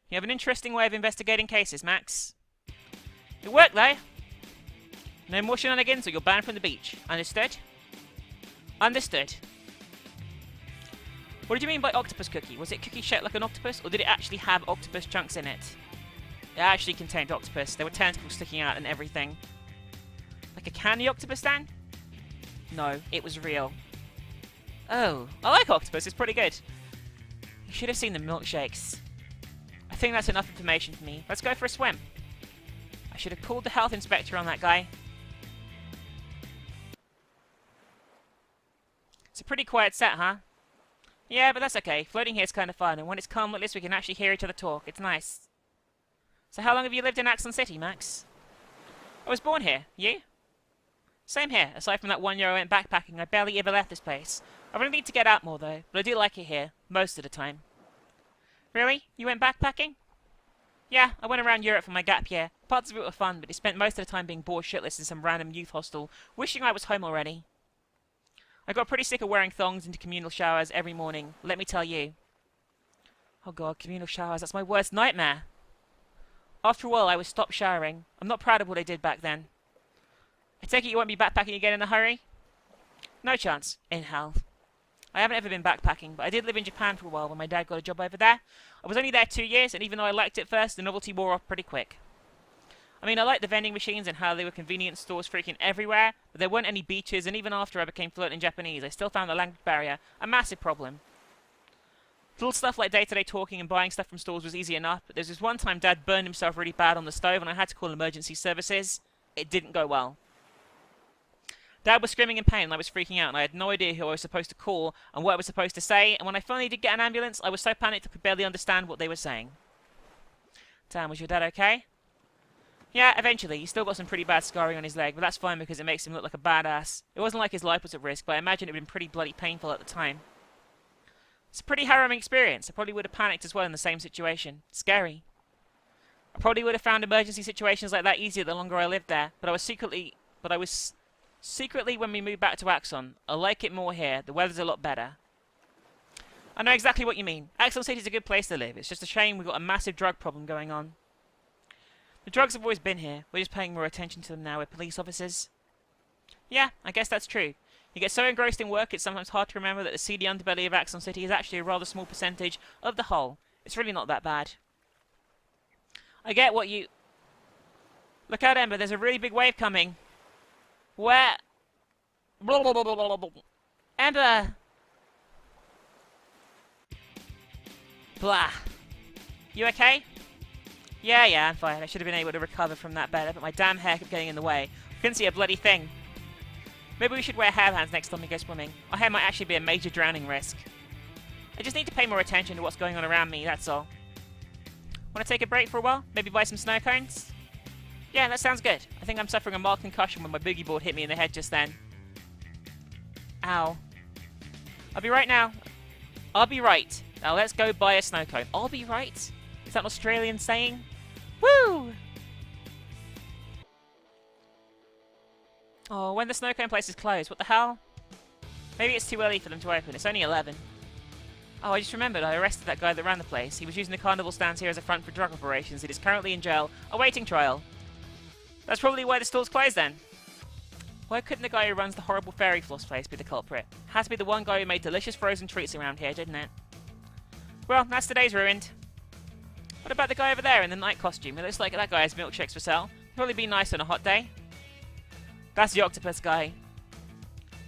You have an interesting way of investigating cases, Max. It worked, though. No more shenanigans or you're banned from the beach. Understood? Understood. What did you mean by octopus cookie? Was it cookie shaped like an octopus, or did it actually have octopus chunks in it? It actually contained octopus. There were tentacles sticking out and everything. Like a candy octopus, Dan? No, it was real. Oh, I like octopus. It's pretty good. You should have seen the milkshakes. I think that's enough information for me. Let's go for a swim. I should have called the health inspector on that guy. It's a pretty quiet set, huh? Yeah, but that's okay. Floating here is kind of fun, and when it's calm like this, we can actually hear each other talk. It's nice. So how long have you lived in Axon City, Max? I was born here. You? Same here. Aside from that 1 year I went backpacking, I barely ever left this place. I really need to get out more, though, but I do like it here, most of the time. Really? You went backpacking? Yeah, I went around Europe for my gap year. Parts of it were fun, but I spent most of the time being bored shitless in some random youth hostel, wishing I was home already. I got pretty sick of wearing thongs into communal showers every morning, let me tell you. Oh god, communal showers, that's my worst nightmare. After a while, I would stop showering. I'm not proud of what I did back then. I take it you won't be backpacking again in a hurry? No chance. In hell. I haven't ever been backpacking, but I did live in Japan for a while when my dad got a job over there. I was only there 2 years, and even though I liked it first, the novelty wore off pretty quick. I mean, I liked the vending machines and how they were convenient stores freaking everywhere, but there weren't any beaches, and even after I became fluent in Japanese, I still found the language barrier a massive problem. Little stuff like day-to-day talking and buying stuff from stores was easy enough, but there was this one time Dad burned himself really bad on the stove, and I had to call emergency services. It didn't go well. Dad was screaming in pain and I was freaking out, and I had no idea who I was supposed to call and what I was supposed to say, and when I finally did get an ambulance, I was so panicked I could barely understand what they were saying. Damn, was your dad okay? Yeah, eventually. He's still got some pretty bad scarring on his leg, but that's fine because it makes him look like a badass. It wasn't like his life was at risk, but I imagine it would have been pretty bloody painful at the time. It's a pretty harrowing experience. I probably would have panicked as well in the same situation. Scary. I probably would have found emergency situations like that easier the longer I lived there, but I was secretly, when we moved back to Axon, I like it more here. The weather's a lot better. I know exactly what you mean. Axon City's a good place to live. It's just a shame we've got a massive drug problem going on. The drugs have always been here. We're just paying more attention to them now. We're police officers. Yeah, I guess that's true. You get so engrossed in work, it's sometimes hard to remember that the seedy underbelly of Axon City is actually a rather small percentage of the whole. It's really not that bad. I get what you... Look out, Ember. There's a really big wave coming. Where? Ember! Blah. You okay? Yeah, I'm fine. I should have been able to recover from that better, but my damn hair kept getting in the way. I couldn't see a bloody thing. Maybe we should wear hairbands next time we go swimming. Our hair might actually be a major drowning risk. I just need to pay more attention to what's going on around me, that's all. Want to take a break for a while? Maybe buy some snow cones? Yeah, that sounds good. I think I'm suffering a mild concussion when my boogie board hit me in the head just then. Ow. I'll be right now. I'll be right. Now let's go buy a snow cone. I'll be right? Is that an Australian saying? Woo! Oh, when the snow cone place is closed, what the hell? Maybe it's too early for them to open. It's only 11. Oh, I just remembered I arrested that guy that ran the place. He was using the carnival stands here as a front for drug operations. It is currently in jail, awaiting trial. That's probably why the store's closed then. Why couldn't the guy who runs the horrible fairy floss place be the culprit? Has to be the one guy who made delicious frozen treats around here, didn't it? Well, that's today's ruined. What about the guy over there in the night costume? It looks like that guy has milkshakes for sale. Probably be nice on a hot day. That's the octopus guy.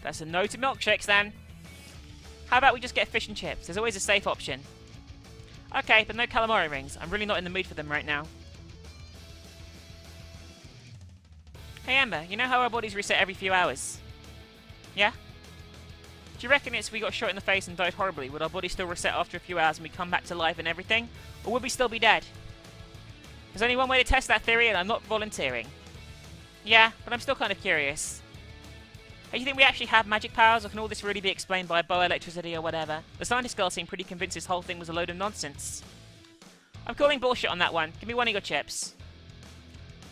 That's a no to milkshakes then. How about we just get fish and chips? There's always a safe option. Okay, but no calamari rings. I'm really not in the mood for them right now. Hey Amber, you know how our bodies reset every few hours? Yeah? Do you reckon it's we got shot in the face and died horribly? Would our body still reset after a few hours and we come back to life and everything? Or would we still be dead? There's only one way to test that theory and I'm not volunteering. Yeah, but I'm still kind of curious. Hey, do you think we actually have magic powers, or can all this really be explained by bioelectricity or whatever? The scientist girl seemed pretty convinced this whole thing was a load of nonsense. I'm calling bullshit on that one. Give me one of your chips.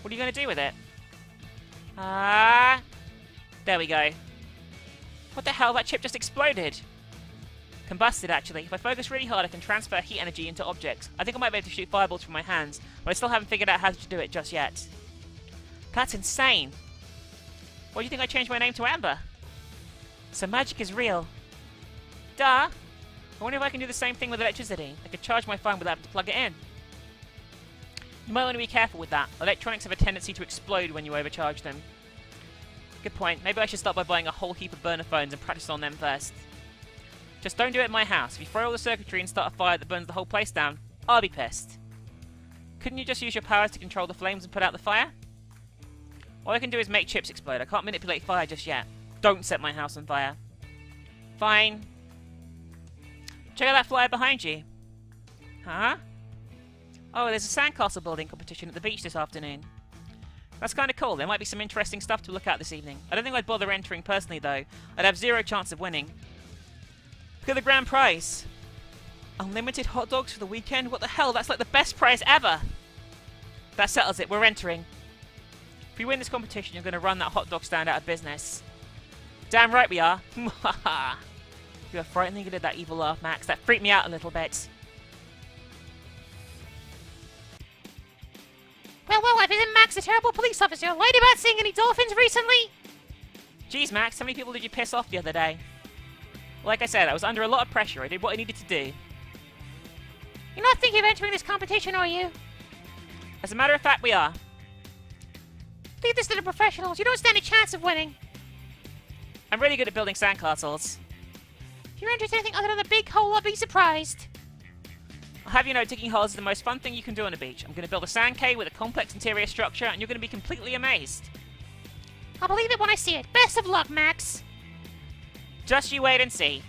What are you going to do with it? There we go. What the hell? That chip just exploded. Combusted, actually. If I focus really hard, I can transfer heat energy into objects. I think I might be able to shoot fireballs from my hands, but I still haven't figured out how to do it just yet. That's insane. Why do you think I changed my name to Amber? So magic is real. Duh! I wonder if I can do the same thing with electricity. I could charge my phone without having to plug it in. You might want to be careful with that. Electronics have a tendency to explode when you overcharge them. Good point. Maybe I should start by buying a whole heap of burner phones and practice on them first. Just don't do it at my house. If you throw all the circuitry and start a fire that burns the whole place down, I'll be pissed. Couldn't you just use your powers to control the flames and put out the fire? All I can do is make chips explode. I can't manipulate fire just yet. Don't set my house on fire. Fine. Check out that flyer behind you. Huh? Oh, there's a sandcastle building competition at the beach this afternoon. That's kind of cool. There might be some interesting stuff to look at this evening. I don't think I'd bother entering personally, though. I'd have zero chance of winning. Look at the grand prize. Unlimited hot dogs for the weekend? What the hell? That's like the best prize ever. That settles it. We're entering. If we win this competition, you're going to run that hot dog stand out of business. Damn right we are. You are frighteningly good at that evil laugh, Max. That freaked me out a little bit. Well, I've been Max, a terrible police officer. Lied about seeing any dolphins recently? Jeez, Max, how many people did you piss off the other day? Like I said, I was under a lot of pressure. I did what I needed to do. You're not thinking of entering this competition, are you? As a matter of fact, we are. Leave this to the professionals. You don't stand a chance of winning. I'm really good at building sandcastles. If you're interested in anything other than the big hole, I'll be surprised. I'll have you know, digging holes is the most fun thing you can do on a beach. I'm going to build a sand cave with a complex interior structure, and you're going to be completely amazed. I'll believe it when I see it. Best of luck, Max. Just you wait and see.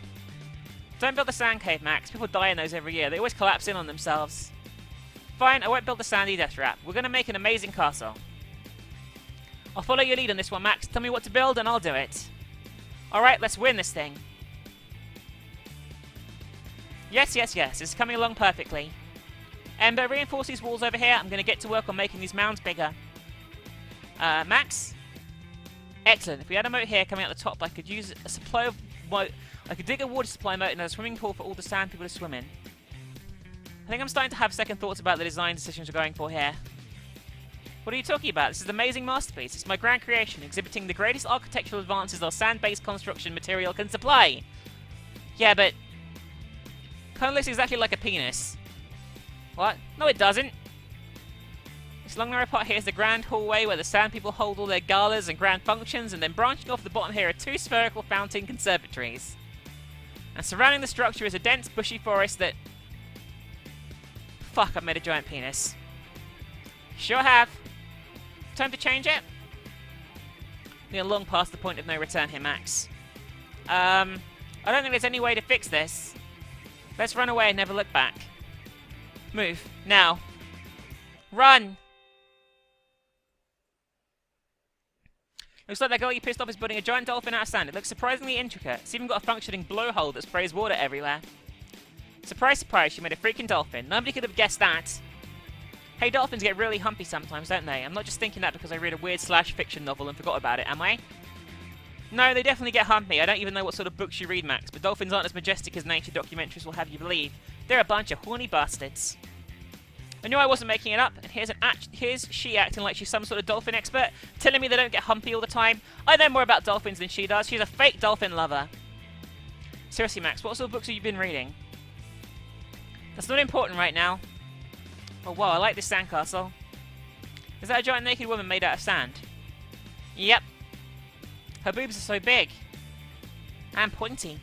Don't build a sand cave, Max. People die in those every year. They always collapse in on themselves. Fine, I won't build a sandy death trap. We're going to make an amazing castle. I'll follow your lead on this one, Max. Tell me what to build, and I'll do it. Alright, let's win this thing. Yes. It's coming along perfectly. Ember, reinforce these walls over here. I'm going to get to work on making these mounds bigger. Max? Excellent. If we had a moat here coming out the top, I could use a supply of moat. I could dig a water supply moat and a swimming pool for all the sand people to swim in. I think I'm starting to have second thoughts about the design decisions we're going for here. What are you talking about? This is an amazing masterpiece. It's my grand creation, exhibiting the greatest architectural advances our sand-based construction material can supply. Yeah, but... kind of looks exactly like a penis. What? No, it doesn't. This long narrow part here is the grand hallway where the sand people hold all their galas and grand functions, and then branching off the bottom here are two spherical fountain conservatories. And surrounding the structure is a dense, bushy forest that... Fuck, I've made a giant penis. Sure have. Time to change it? We are long past the point of no return here, Max. I don't think there's any way to fix this. Let's run away and never look back. Move. Now. Run! Looks like that girl you pissed off is building a giant dolphin out of sand. It looks surprisingly intricate. It's even got a functioning blowhole that sprays water everywhere. Surprise, surprise, she made a freaking dolphin. Nobody could have guessed that. Hey, dolphins get really humpy sometimes, don't they? I'm not just thinking that because I read a weird /fiction novel and forgot about it, am I? No, they definitely get humpy. I don't even know what sort of books you read, Max, but dolphins aren't as majestic as nature documentaries will have you believe. They're a bunch of horny bastards. I knew I wasn't making it up, and here's she acting like she's some sort of dolphin expert, telling me they don't get humpy all the time. I know more about dolphins than she does. She's a fake dolphin lover. Seriously, Max, what sort of books have you been reading? That's not important right now. Oh wow, I like this sandcastle. Is that a giant naked woman made out of sand? Yep. Her boobs are so big. And pointy.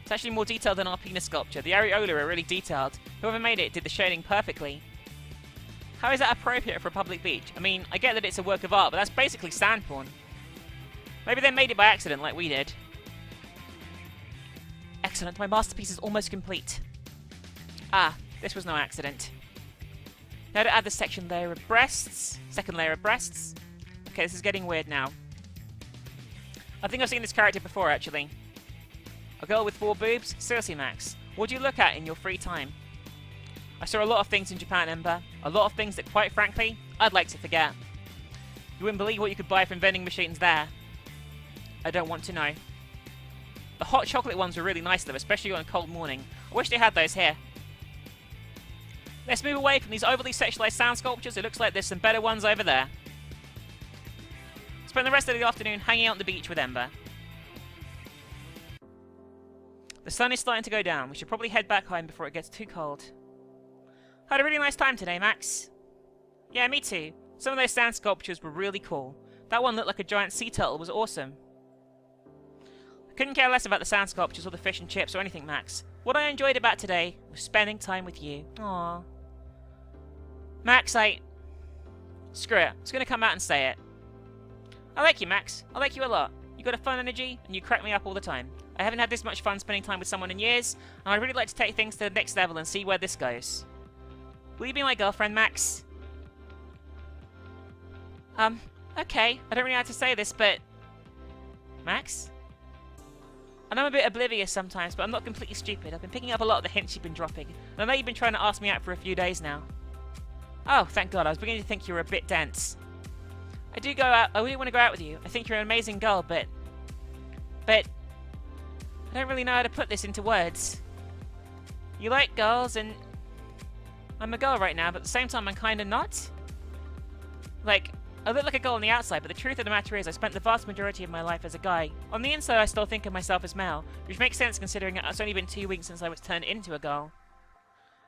It's actually more detailed than our penis sculpture. The areola are really detailed. Whoever made it did the shading perfectly. How is that appropriate for a public beach? I mean, I get that it's a work of art, but that's basically sand porn. Maybe they made it by accident like we did. accident. My masterpiece is almost complete. Ah, this was no accident. Now to add the second layer of breasts. Okay, this is getting weird now. I think I've seen this character before, actually. A girl with 4 boobs? Seriously, Max. What do you look at in your free time? I saw a lot of things in Japan, Ember. A lot of things that, quite frankly, I'd like to forget. You wouldn't believe what you could buy from vending machines there. I don't want to know. The hot chocolate ones were really nice, though, especially on a cold morning. I wish they had those here. Let's move away from these overly sexualized sand sculptures. It looks like there's some better ones over there. Spend the rest of the afternoon hanging out on the beach with Ember. The sun is starting to go down. We should probably head back home before it gets too cold. Had a really nice time today, Max. Yeah, me too. Some of those sand sculptures were really cool. That one looked like a giant sea turtle. Was awesome. I couldn't care less about the sand sculptures or the fish and chips or anything, Max. What I enjoyed about today was spending time with you. Aww. Max, screw it. I'm just gonna come out and say it. I like you, Max. I like you a lot. You got a fun energy, and you crack me up all the time. I haven't had this much fun spending time with someone in years, and I'd really like to take things to the next level and see where this goes. Will you be my girlfriend, Max? Okay. I don't really know how to say this, but... Max? I know I'm a bit oblivious sometimes, but I'm not completely stupid. I've been picking up a lot of the hints you've been dropping, and I know you've been trying to ask me out for a few days now. Oh, thank God. I was beginning to think you were a bit dense. I really want to go out with you. I think you're an amazing girl, but I don't really know how to put this into words. You like girls, and I'm a girl right now, but at the same time I'm kinda not. Like, I look like a girl on the outside, but the truth of the matter is I spent the vast majority of my life as a guy. On the inside I still think of myself as male, which makes sense considering it's only been 2 weeks since I was turned into a girl.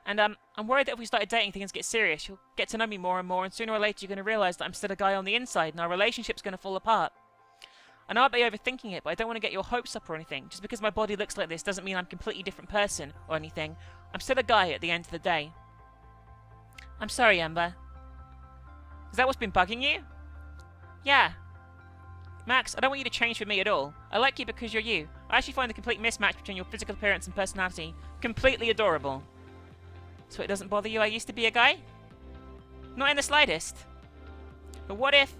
And I'm worried that if we started dating things get serious, you'll get to know me more and more, and sooner or later you're going to realise that I'm still a guy on the inside and our relationship's going to fall apart. I know I'd be overthinking it, but I don't want to get your hopes up or anything. Just because my body looks like this doesn't mean I'm a completely different person or anything. I'm still a guy at the end of the day. I'm sorry, Ember. Is that what's been bugging you? Yeah. Max, I don't want you to change for me at all. I like you because you're you. I actually find the complete mismatch between your physical appearance and personality completely adorable. So it doesn't bother you I used to be a guy? Not in the slightest. But what if...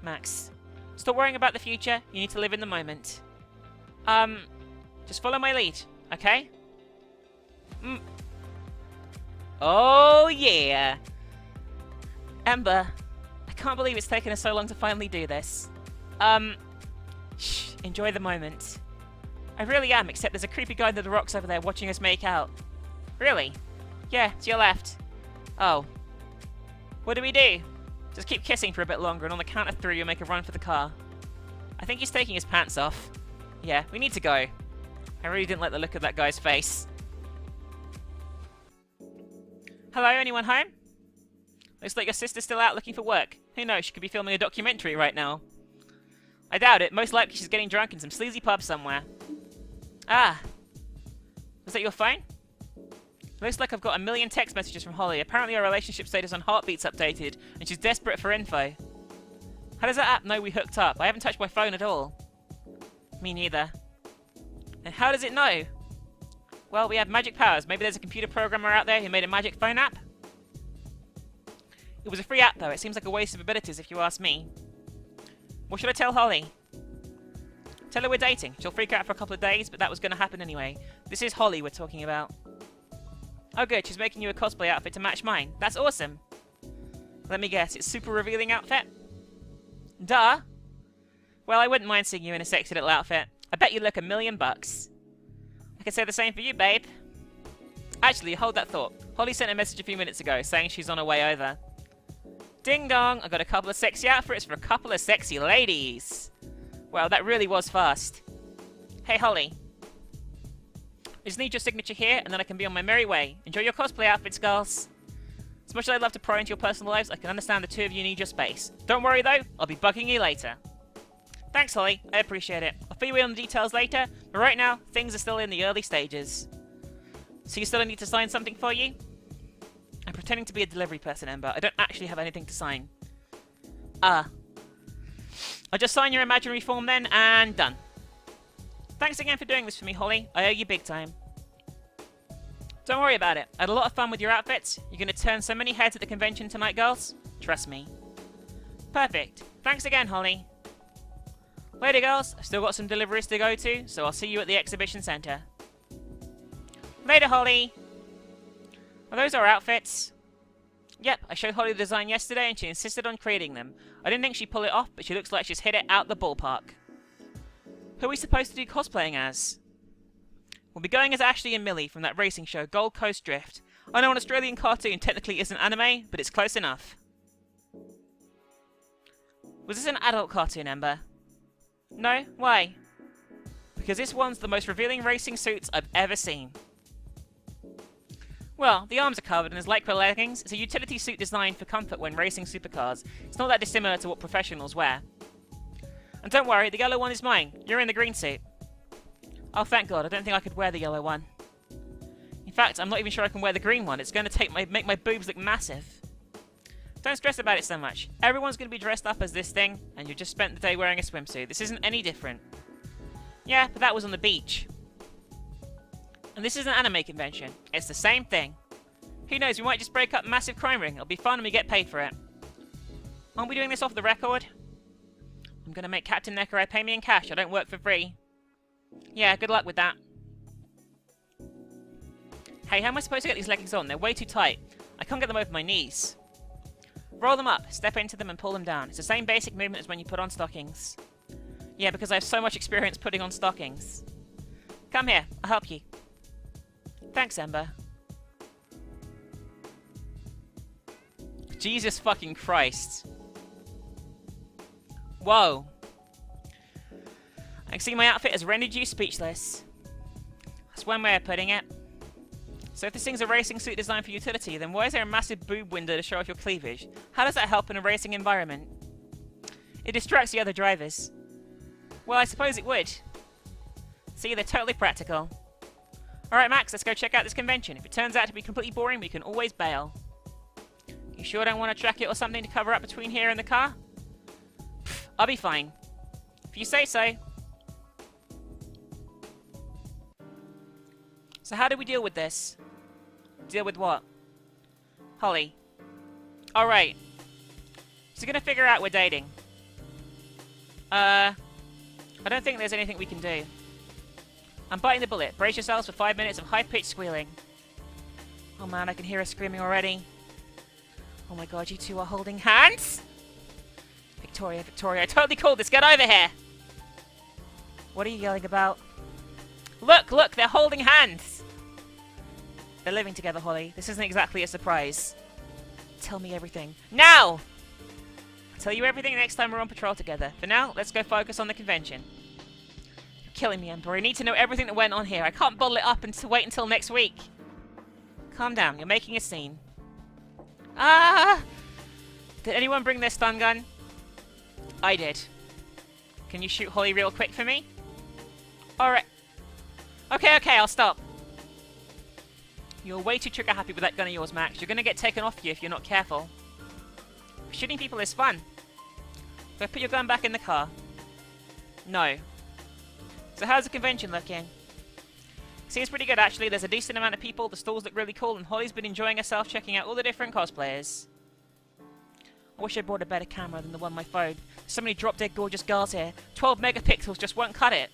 Max, stop worrying about the future. You need to live in the moment. Just follow my lead, okay? Oh, yeah. Ember, I can't believe it's taken us so long to finally do this. Shh, enjoy the moment. I really am, except there's a creepy guy under the rocks over there watching us make out. Really? Yeah, to your left. Oh. What do we do? Just keep kissing for a bit longer, and on the count of 3 you'll make a run for the car. I think he's taking his pants off. Yeah, we need to go. I really didn't like the look of that guy's face. Hello, anyone home? Looks like your sister's still out looking for work. Who knows, she could be filming a documentary right now. I doubt it. Most likely she's getting drunk in some sleazy pub somewhere. Ah. Was that your phone? Looks like I've got a million text messages from Holly. Apparently our relationship status on Heartbeat's updated, and she's desperate for info. How does that app know we hooked up? I haven't touched my phone at all. Me neither. And how does it know? Well, we have magic powers. Maybe there's a computer programmer out there who made a magic phone app? It was a free app, though. It seems like a waste of abilities, if you ask me. What should I tell Holly? Tell her we're dating. She'll freak out for a couple of days, but that was going to happen anyway. This is Holly we're talking about. Oh good, she's making you a cosplay outfit to match mine. That's awesome. Let me guess, it's super revealing outfit? Duh. Well, I wouldn't mind seeing you in a sexy little outfit. I bet you look $1,000,000. I can say the same for you, babe. Actually, hold that thought. Holly sent a message a few minutes ago saying she's on her way over. Ding dong, I got a couple of sexy outfits for a couple of sexy ladies. Well, that really was fast. Hey, Holly. I just need your signature here, and then I can be on my merry way. Enjoy your cosplay outfits, girls. As much as I'd love to pry into your personal lives, I can understand the two of you need your space. Don't worry, though. I'll be bugging you later. Thanks, Holly. I appreciate it. I'll fill you in on the details later, but right now, things are still in the early stages. So you still need to sign something for you? I'm pretending to be a delivery person, Ember. I don't actually have anything to sign. I'll just sign your imaginary form then, and done. Thanks again for doing this for me, Holly. I owe you big time. Don't worry about it. I had a lot of fun with your outfits. You're going to turn so many heads at the convention tonight, girls. Trust me. Perfect. Thanks again, Holly. Later, girls. I've still got some deliveries to go to, so I'll see you at the exhibition center. Later, Holly. Are those our outfits? Yep, I showed Holly the design yesterday and she insisted on creating them. I didn't think she'd pull it off, but she looks like she's hit it out the ballpark. Who are we supposed to do cosplaying as? We'll be going as Ashley and Millie from that racing show, Gold Coast Drift. I know an Australian cartoon technically isn't anime, but it's close enough. Was this an adult cartoon, Ember? No? Why? Because this one's the most revealing racing suits I've ever seen. Well, the arms are covered and there's lycra leggings. It's a utility suit designed for comfort when racing supercars. It's not that dissimilar to what professionals wear. And don't worry, the yellow one is mine. You're in the green suit. Oh, thank God, I don't think I could wear the yellow one. In fact, I'm not even sure I can wear the green one. It's going to make my boobs look massive. Don't stress about it so much. Everyone's going to be dressed up as this thing, and you've just spent the day wearing a swimsuit. This isn't any different. Yeah, but that was on the beach. And this is an anime convention. It's the same thing. Who knows, we might just break up a massive crime ring. It'll be fun and we get paid for it. Aren't we doing this off the record? I'm going to make Captain Necro pay me in cash. I don't work for free. Yeah, good luck with that. Hey, how am I supposed to get these leggings on? They're way too tight. I can't get them over my knees. Roll them up, step into them and pull them down. It's the same basic movement as when you put on stockings. Yeah, because I have so much experience putting on stockings. Come here, I'll help you. Thanks, Ember. Jesus fucking Christ. Whoa. I can see my outfit has rendered you speechless. That's one way of putting it. So if this thing's a racing suit designed for utility, then why is there a massive boob window to show off your cleavage? How does that help in a racing environment? It distracts the other drivers. Well, I suppose it would. See, they're totally practical. Alright, Max, let's go check out this convention. If it turns out to be completely boring, we can always bail. You sure don't want to track it or something to cover up between here and the car? Pfft, I'll be fine. If you say so. So how do we deal with this? Deal with what? Holly. Alright. So we're gonna figure out we're dating. I don't think there's anything we can do. I'm biting the bullet. Brace yourselves for 5 minutes of high-pitched squealing. Oh man, I can hear her screaming already. Oh my God, you two are holding hands? Victoria, Victoria, I totally called this. Get over here! What are you yelling about? Look, look, they're holding hands! They're living together, Holly. This isn't exactly a surprise. Tell me everything. Now! I'll tell you everything next time we're on patrol together. For now, let's go focus on the convention. You're killing me, Ember. I need to know everything that went on here. I can't bottle it up and wait until next week. Calm down. You're making a scene. Ah! Did anyone bring their stun gun? I did. Can you shoot Holly real quick for me? Alright. Okay, I'll stop. You're way too trigger happy with that gun of yours, Max. You're gonna get taken off you if you're not careful. Shooting people is fun. Go put your gun back in the car. No. So how's the convention looking? Seems pretty good, actually. There's a decent amount of people, the stalls look really cool, and Holly's been enjoying herself checking out all the different cosplayers. I wish I brought a better camera than the one on my phone. There's so many drop-dead gorgeous girls here. 12 megapixels just won't cut it.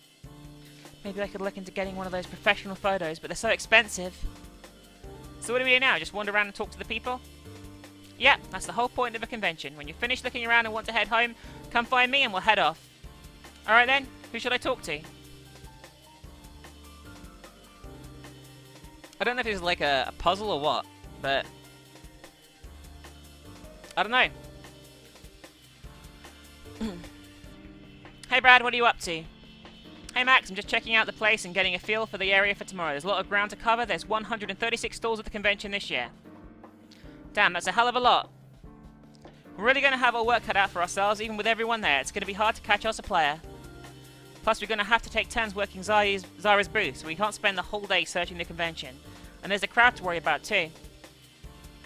Maybe I could look into getting one of those professional photos, but they're so expensive. So what do we do now? Just wander around and talk to the people? Yeah, that's the whole point of a convention. When you're finished looking around and want to head home, come find me and we'll head off. Alright then, who should I talk to? I don't know if it's like a puzzle or what, but I don't know. Hey Brad, what are you up to? Hey Max, I'm just checking out the place and getting a feel for the area for tomorrow. There's a lot of ground to cover. There's 136 stalls at the convention this year. Damn, that's a hell of a lot. We're really going to have our work cut out for ourselves, even with everyone there. It's going to be hard to catch our supplier. Plus, we're going to have to take turns working Zara's booth, so we can't spend the whole day searching the convention. And there's a crowd to worry about too.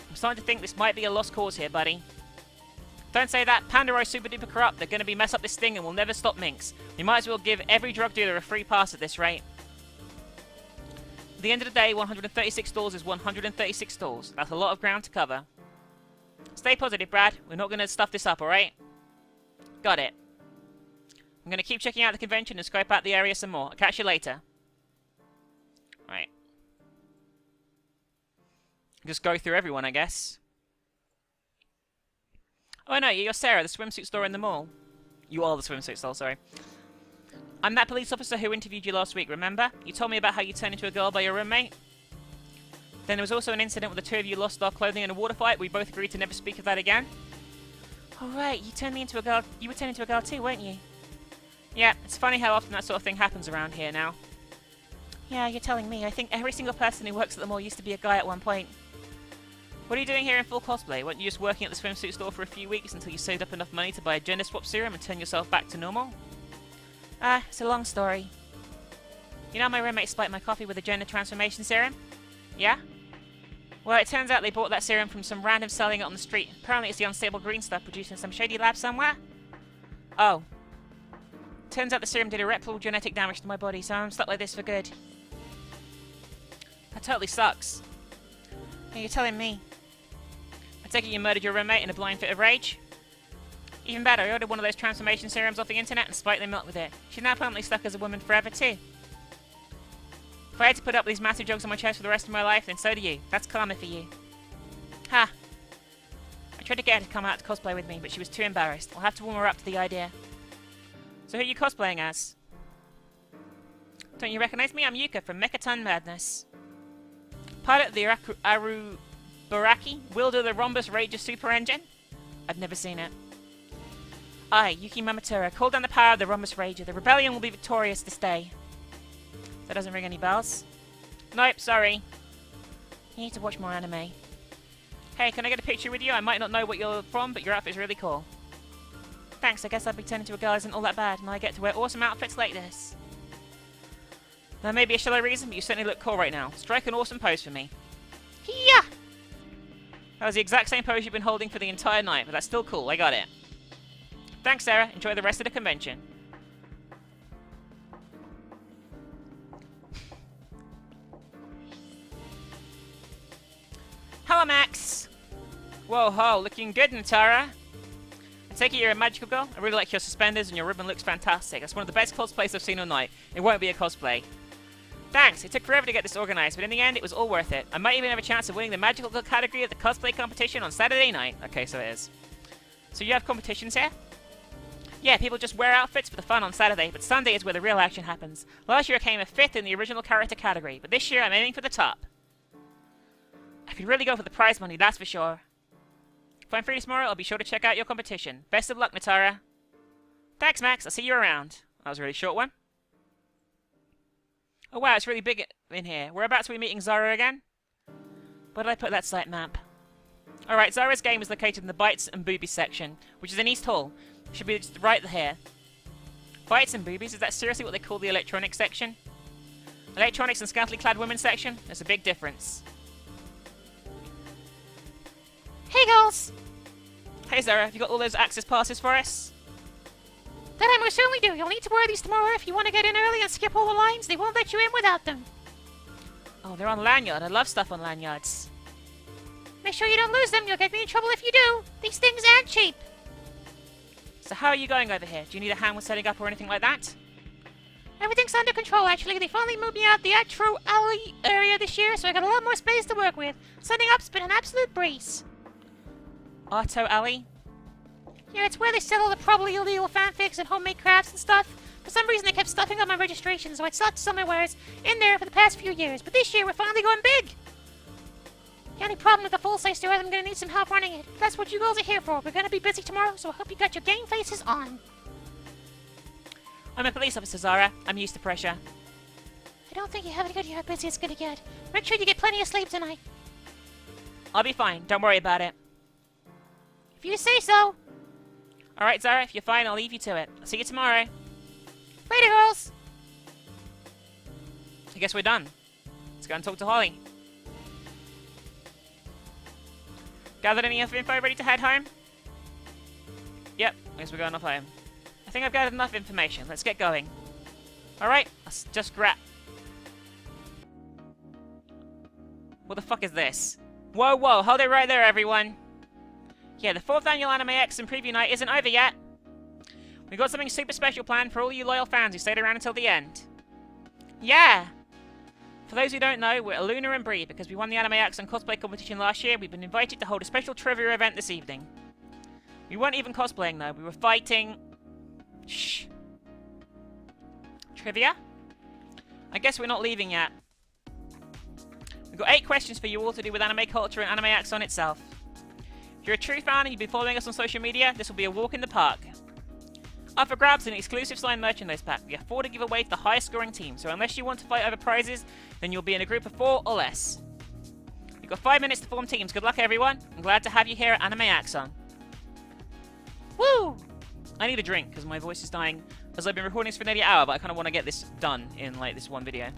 I'm starting to think this might be a lost cause here, buddy. Don't say that. Pandaro's super duper corrupt. They're going to be mess up this thing and will never stop Minx. We might as well give every drug dealer a free pass at this rate. At the end of the day, 136 stalls is 136 stalls. That's a lot of ground to cover. Stay positive, Brad. We're not going to stuff this up, alright? Got it. I'm going to keep checking out the convention and scope out the area some more. I'll catch you later. Right. Just go through everyone, I guess. Oh no, you're Sarah, the swimsuit store in the mall. You are the swimsuit store, sorry. I'm that police officer who interviewed you last week, remember? You told me about how you turned into a girl by your roommate. Then there was also an incident where the two of you lost our clothing in a water fight. We both agreed to never speak of that again. Oh right, you turned me into a girl. You were turned into a girl too, weren't you? Yeah, it's funny how often that sort of thing happens around here now. Yeah, you're telling me. I think every single person who works at the mall used to be a guy at one point. What are you doing here in full cosplay? Weren't you just working at the swimsuit store for a few weeks until you saved up enough money to buy a gender swap serum and turn yourself back to normal? It's a long story. You know my roommate spiked my coffee with a gender transformation serum? Yeah? Well, it turns out they bought that serum from some random selling it on the street. Apparently it's the unstable green stuff produced in some shady lab somewhere. Oh. Turns out the serum did irreparable genetic damage to my body, so I'm stuck like this for good. That totally sucks. Yeah, you're telling me. I take it you murdered your roommate in a blind fit of rage? Even better, I ordered one of those transformation serums off the internet and spiked the milk with it. She's now permanently stuck as a woman forever too. If I had to put up these massive jugs on my chest for the rest of my life, then so do you. That's karma for you. Ha! I tried to get her to come out to cosplay with me, but she was too embarrassed. I'll have to warm her up to the idea. So who are you cosplaying as? Don't you recognize me? I'm Yuka from Mechaton Madness. Pilot of the Arubaraki, wielder of the Rhombus Rager super engine? I've never seen it. I, Yuki Mamotura, call down the power of the Rhombus Rager. The rebellion will be victorious this day. That doesn't ring any bells. Nope, sorry. You need to watch more anime. Hey, can I get a picture with you? I might not know what you're from, but your outfit's really cool. Thanks, I guess I'll be turned into a girl isn't all that bad, and I get to wear awesome outfits like this. There may be a shallow reason, but you certainly look cool right now. Strike an awesome pose for me. Yeah! That was the exact same pose you've been holding for the entire night, but that's still cool, I got it. Thanks, Sarah. Enjoy the rest of the convention. Hello, Max! Whoa, ho, looking good, Natara. I take it you're a magical girl? I really like your suspenders and your ribbon looks fantastic. That's one of the best cosplays I've seen all night. It won't be a cosplay. Thanks, it took forever to get this organized, but in the end it was all worth it. I might even have a chance of winning the magical girl category of the cosplay competition on Saturday night. Okay, so it is. So you have competitions here? Yeah, people just wear outfits for the fun on Saturday, but Sunday is where the real action happens. Last year I came a 5th in the original character category, but this year I'm aiming for the top. I could really go for the prize money, that's for sure. If I'm free tomorrow, I'll be sure to check out your competition. Best of luck, Natara. Thanks, Max. I'll see you around. That was a really short one. Oh wow, it's really big in here. Whereabouts are we meeting Zara again? Where did I put that site map? Alright, Zara's game is located in the Bites and Boobies section, which is in East Hall. Should be just right here. Bites and Boobies, is that seriously what they call the electronics section? Electronics and scantily clad women section? There's a big difference. Hey, girls! Hey Zara, have you got all those access passes for us? That I most certainly do. You'll need to wear these tomorrow if you want to get in early and skip all the lines. They won't let you in without them. Oh, they're on lanyard. I love stuff on lanyards. Make sure you don't lose them. You'll get me in trouble if you do. These things aren't cheap. So how are you going over here? Do you need a hand with setting up or anything like that? Everything's under control, actually. They finally moved me out the Atro Alley area this year, so I got a lot more space to work with. Setting up's been an absolute breeze. Arto Alley? Yeah, it's where they sell all the probably illegal fanfics and homemade crafts and stuff. For some reason, they kept stuffing up my registration, so I'd sought to sell my wares in there for the past few years. But this year, we're finally going big. The only problem with the full-size store is I'm going to need some help running it. That's what you girls are here for. We're going to be busy tomorrow, so I hope you got your game faces on. I'm a police officer, Zara. I'm used to pressure. I don't think you have any idea how busy it's going to get. Make sure you get plenty of sleep tonight. I'll be fine. Don't worry about it. If you say so. Alright, Zara. If you're fine, I'll leave you to it. I'll see you tomorrow. Later, girls. I guess we're done. Let's go and talk to Holly. Gathered any info ready to head home? I guess we're going off home. I think I've gathered enough information. Let's get going. Alright, let's just grab... What the fuck is this? Whoa, whoa, hold it right there, everyone. Yeah, the 4th annual Anime X and Preview Night isn't over yet. We've got something super special planned for all you loyal fans who stayed around until the end. Yeah! For those who don't know, we're Aluna and Bree. Because we won the Anime X and cosplay competition last year, we've been invited to hold a special trivia event this evening. We weren't even cosplaying though, we were fighting... Shh. Trivia? I guess we're not leaving yet. We've got 8 questions for you all to do with anime culture and Anime X on itself. If you're a true fan and you've been following us on social media, this will be a walk in the park. Up for grabs an exclusive signed merchandise pack. We have 4 to give away to the highest scoring team, so unless you want to fight over prizes, then you'll be in a group of 4 or less. You've got 5 minutes to form teams. Good luck, everyone. I'm glad to have you here at Anime Axon. Woo! I need a drink because my voice is dying, as I've been recording this for nearly an hour, but I kind of want to get this done in like this one video.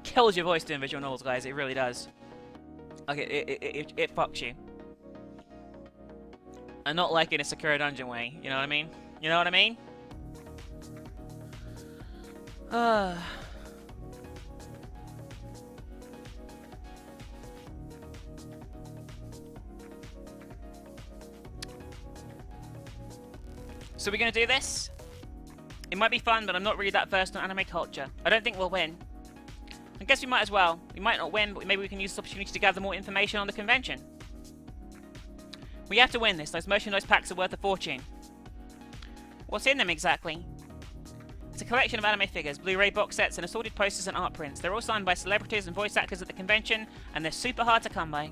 Kills your voice doing visual novels, guys. It really does. Like, it fucks you. And not like in a Sakura Dungeon way, you know what I mean? You know what I mean? So we're gonna do this? It might be fun, but I'm not really that versed on anime culture. I don't think we'll win. I guess we might as well. We might not win, but maybe we can use this opportunity to gather more information on the convention. We have to win this. Those merchandise packs are worth a fortune. What's in them exactly? It's a collection of anime figures, Blu-ray box sets, and assorted posters and art prints. They're all signed by celebrities and voice actors at the convention, and they're super hard to come by.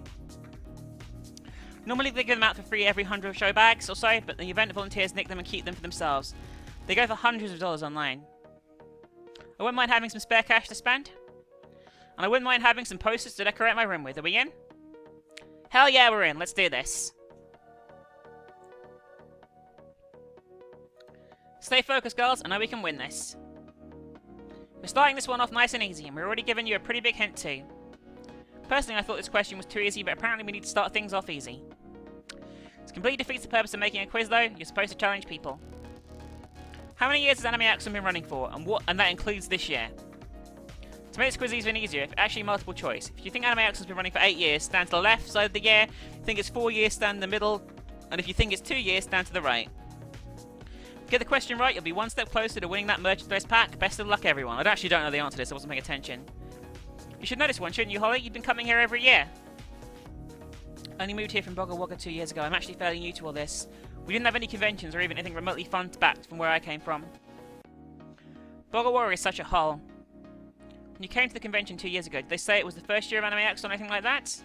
Normally they give them out for free every 100 show bags or so, but the event volunteers nick them and keep them for themselves. They go for hundreds of dollars online. I wouldn't mind having some spare cash to spend. And I wouldn't mind having some posters to decorate my room with. Are we in? Hell yeah, we're in. Let's do this. Stay focused, girls. I know we can win this. We're starting this one off nice and easy, and we're already giving you a pretty big hint too. Personally, I thought this question was too easy, but apparently we need to start things off easy. This completely defeats the purpose of making a quiz, though. You're supposed to challenge people. How many years has Anime Axon been running for? And that includes this year. To make this quiz even easier, if actually multiple choice. If you think Anime Axon's been running for 8 years, stand to the left side of the year. If you think it's 4 years, stand in the middle. And if you think it's 2 years, stand to the right. If you get the question right, you'll be one step closer to winning that merchandise pack. Best of luck, everyone. I actually don't know the answer to this, I wasn't paying attention. You should know this one, shouldn't you, Holly? You've been coming here every year. I only moved here from Bogga Wogga 2 years ago. I'm actually fairly new to all this. We didn't have any conventions or even anything remotely fun back from where I came from. Bogga Wogga is such a hole. When you came to the convention 2 years ago, did they say it was the first year of Anime X or anything like that?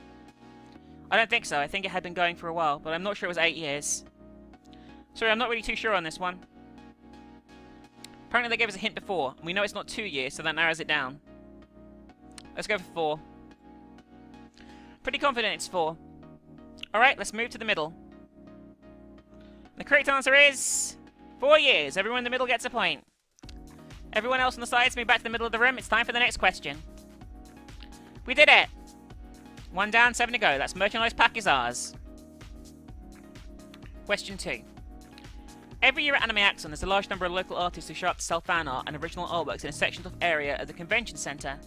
I don't think so. I think it had been going for a while, but I'm not sure it was 8 years. Sorry, I'm not really too sure on this one. Apparently they gave us a hint before, and we know it's not 2 years, so that narrows it down. Let's go for 4. Pretty confident it's 4. Alright, let's move to the middle. The correct answer is 4 years. Everyone in the middle gets a point. Everyone else on the sides, move back to the middle of the room. It's time for the next question. We did it! 1 down, 7 to go. That's merchandise pack is ours. Question 2. Every year at Anime Axon, there's a large number of local artists who show up to sell fan art and original artworks in a sectioned off area at the convention centre.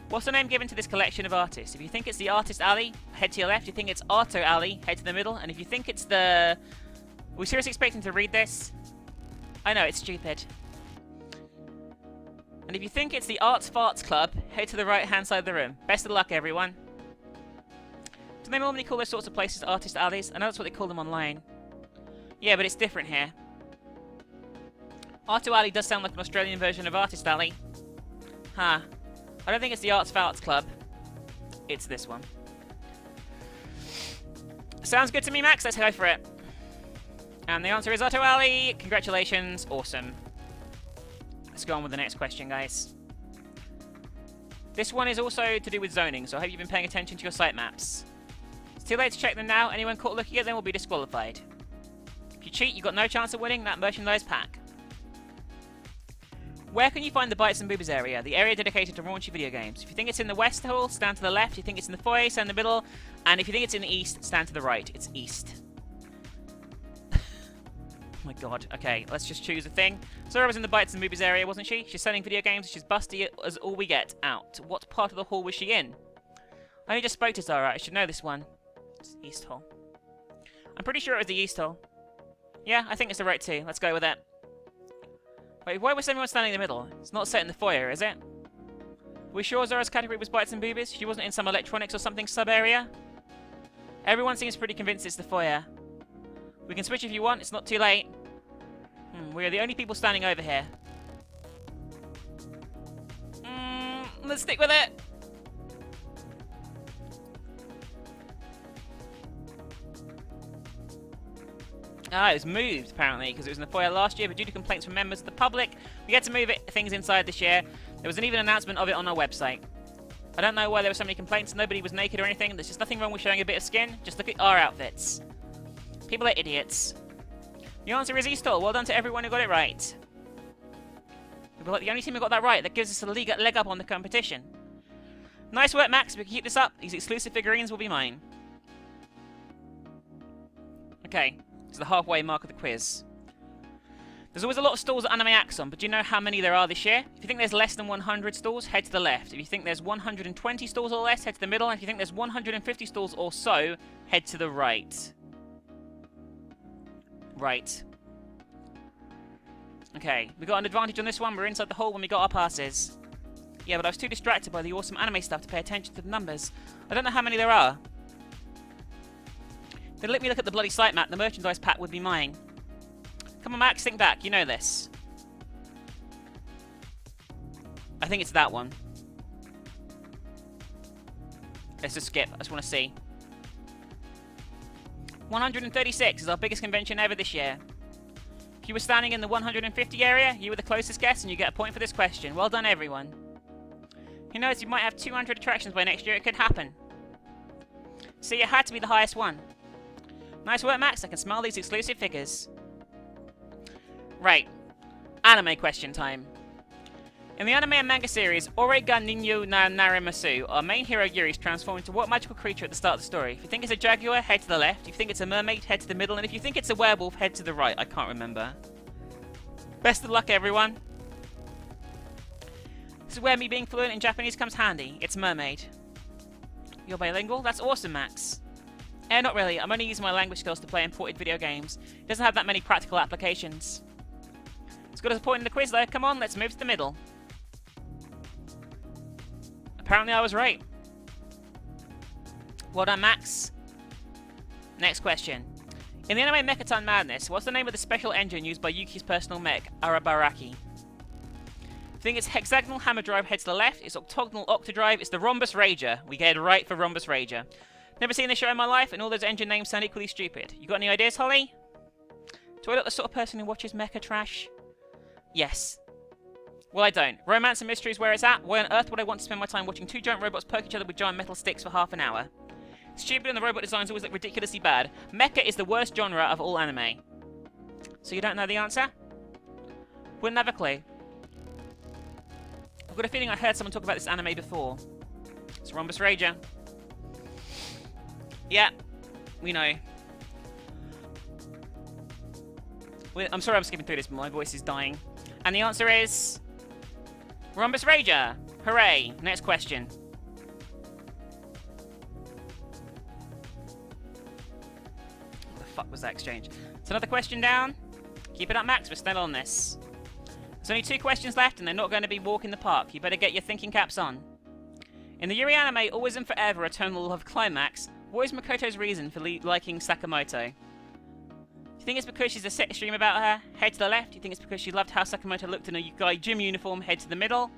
What's the name given to this collection of artists? If you think it's the Artist Alley, head to your left. If you think it's Arto Alley, head to the middle. And if you think it's the... Are we seriously expecting to read this? I know, it's stupid. And if you think it's the Arts Farts Club, head to the right-hand side of the room. Best of luck, everyone. Do they normally call those sorts of places artist alleys? I know that's what they call them online. Yeah, but it's different here. Arto Alley does sound like an Australian version of Artist Alley. Huh. I don't think it's the Arts Farts Club. It's this one. Sounds good to me, Max. Let's go for it. And the answer is Arto Alley. Congratulations. Awesome. Let's go on with the next question, guys. This one is also to do with zoning, so I hope you've been paying attention to your site maps. It's too late to check them now. Anyone caught looking at them will be disqualified. If you cheat, you've got no chance of winning that merchandise pack. Where can you find the Bites and Boobies area? The area dedicated to raunchy video games. If you think it's in the West Hall, stand to the left. If you think it's in the foyer, stand in the middle. And if you think it's in the East, stand to the right. It's East. Oh my god. Okay, let's just choose a thing. Zora was in the Bites and Boobies area, wasn't she? She's selling video games. She's busty as all we get. Out. What part of the hall was she in? I only just spoke to Zora. I should know this one. It's East Hall. I'm pretty sure it was the East Hall. Yeah, I think it's the right two. Let's go with that. Wait, why was everyone standing in the middle? It's not set in the foyer, is it? Are we sure Zora's category was Bites and Boobies? She wasn't in some electronics or something sub-area? Everyone seems pretty convinced it's the foyer. We can switch if you want, it's not too late. We're the only people standing over here. Let's stick with it! Ah, it was moved, apparently, because it was in the foyer last year, but due to complaints from members of the public, we had to move things inside this year. There was an even announcement of it on our website. I don't know why there were so many complaints. Nobody was naked or anything. There's just nothing wrong with showing a bit of skin. Just look at our outfits. People are idiots. The answer is East Hall. Well done to everyone who got it right. We're like the only team who got that right. That gives us a leg up on the competition. Nice work, Max. We can keep this up. These exclusive figurines will be mine. Okay. It's the halfway mark of the quiz. There's always a lot of stalls at Anime Axon, but do you know how many there are this year? If you think there's less than 100 stalls, head to the left. If you think there's 120 stalls or less, head to the middle. And if you think there's 150 stalls or so, head to the right. Right. Okay, we got an advantage on this one. We're inside the hall when we got our passes. Yeah, but I was too distracted by the awesome anime stuff to pay attention to the numbers. I don't know how many there are. Then let me look at the bloody site map. The merchandise pack would be mine. Come on, Max, think back. You know this. I think it's that one. Let's just skip. I just want to see. 136 is our biggest convention ever this year. If you were standing in the 150 area, you were the closest guess, and you get a point for this question. Well done, everyone. Who knows, you might have 200 attractions by next year. It could happen. See, it had to be the highest one. Nice work, Max. I can smell these exclusive figures. Right. Anime question time. In the anime and manga series, Orega Ninyo na Naremasu, our main hero Yuri is transformed into what magical creature at the start of the story? If you think it's a jaguar, head to the left. If you think it's a mermaid, head to the middle. And if you think it's a werewolf, head to the right. I can't remember. Best of luck, everyone. This is where me being fluent in Japanese comes handy. It's mermaid. You're bilingual? That's awesome, Max. Not really. I'm only using my language skills to play imported video games. It doesn't have that many practical applications. It's got us a point in the quiz, though. Come on, let's move to the middle. Apparently I was right. Well done, Max. Next question. In the anime Mechaton Madness, what's the name of the special engine used by Yuki's personal mech, Arabaraki? I think it's hexagonal hammer drive, head to the left. It's octagonal octodrive. It's the Rhombus Rager. We get it right for Rhombus Rager. Never seen this show in my life, and all those engine names sound equally stupid. You got any ideas, Holly? Do I look the sort of person who watches mecha trash? Yes. Well, I don't. Romance and mystery is where it's at. Why on earth would I want to spend my time watching two giant robots poke each other with giant metal sticks for half an hour? Stupid, and the robot designs always look ridiculously bad. Mecha is the worst genre of all anime. So you don't know the answer? Wouldn't have a clue. I've got a feeling I heard someone talk about this anime before. It's Rhombus Rager. Yeah, we know. I'm sorry I'm skipping through this, but my voice is dying. And the answer is... Rhombus Rager! Hooray! Next question. What the fuck was that exchange? It's another question down. Keep it up, Max. We're still on this. There's only 2 questions left, and they're not going to be walk in the park. You better get your thinking caps on. In the Yuri anime, Always and Forever Eternal Love Climax, what is Makoto's reason for liking Sakamoto? Do you think it's because she's a set stream about her? Head to the left. Do you think it's because she loved how Sakamoto looked in a guy gym uniform? Head to the middle.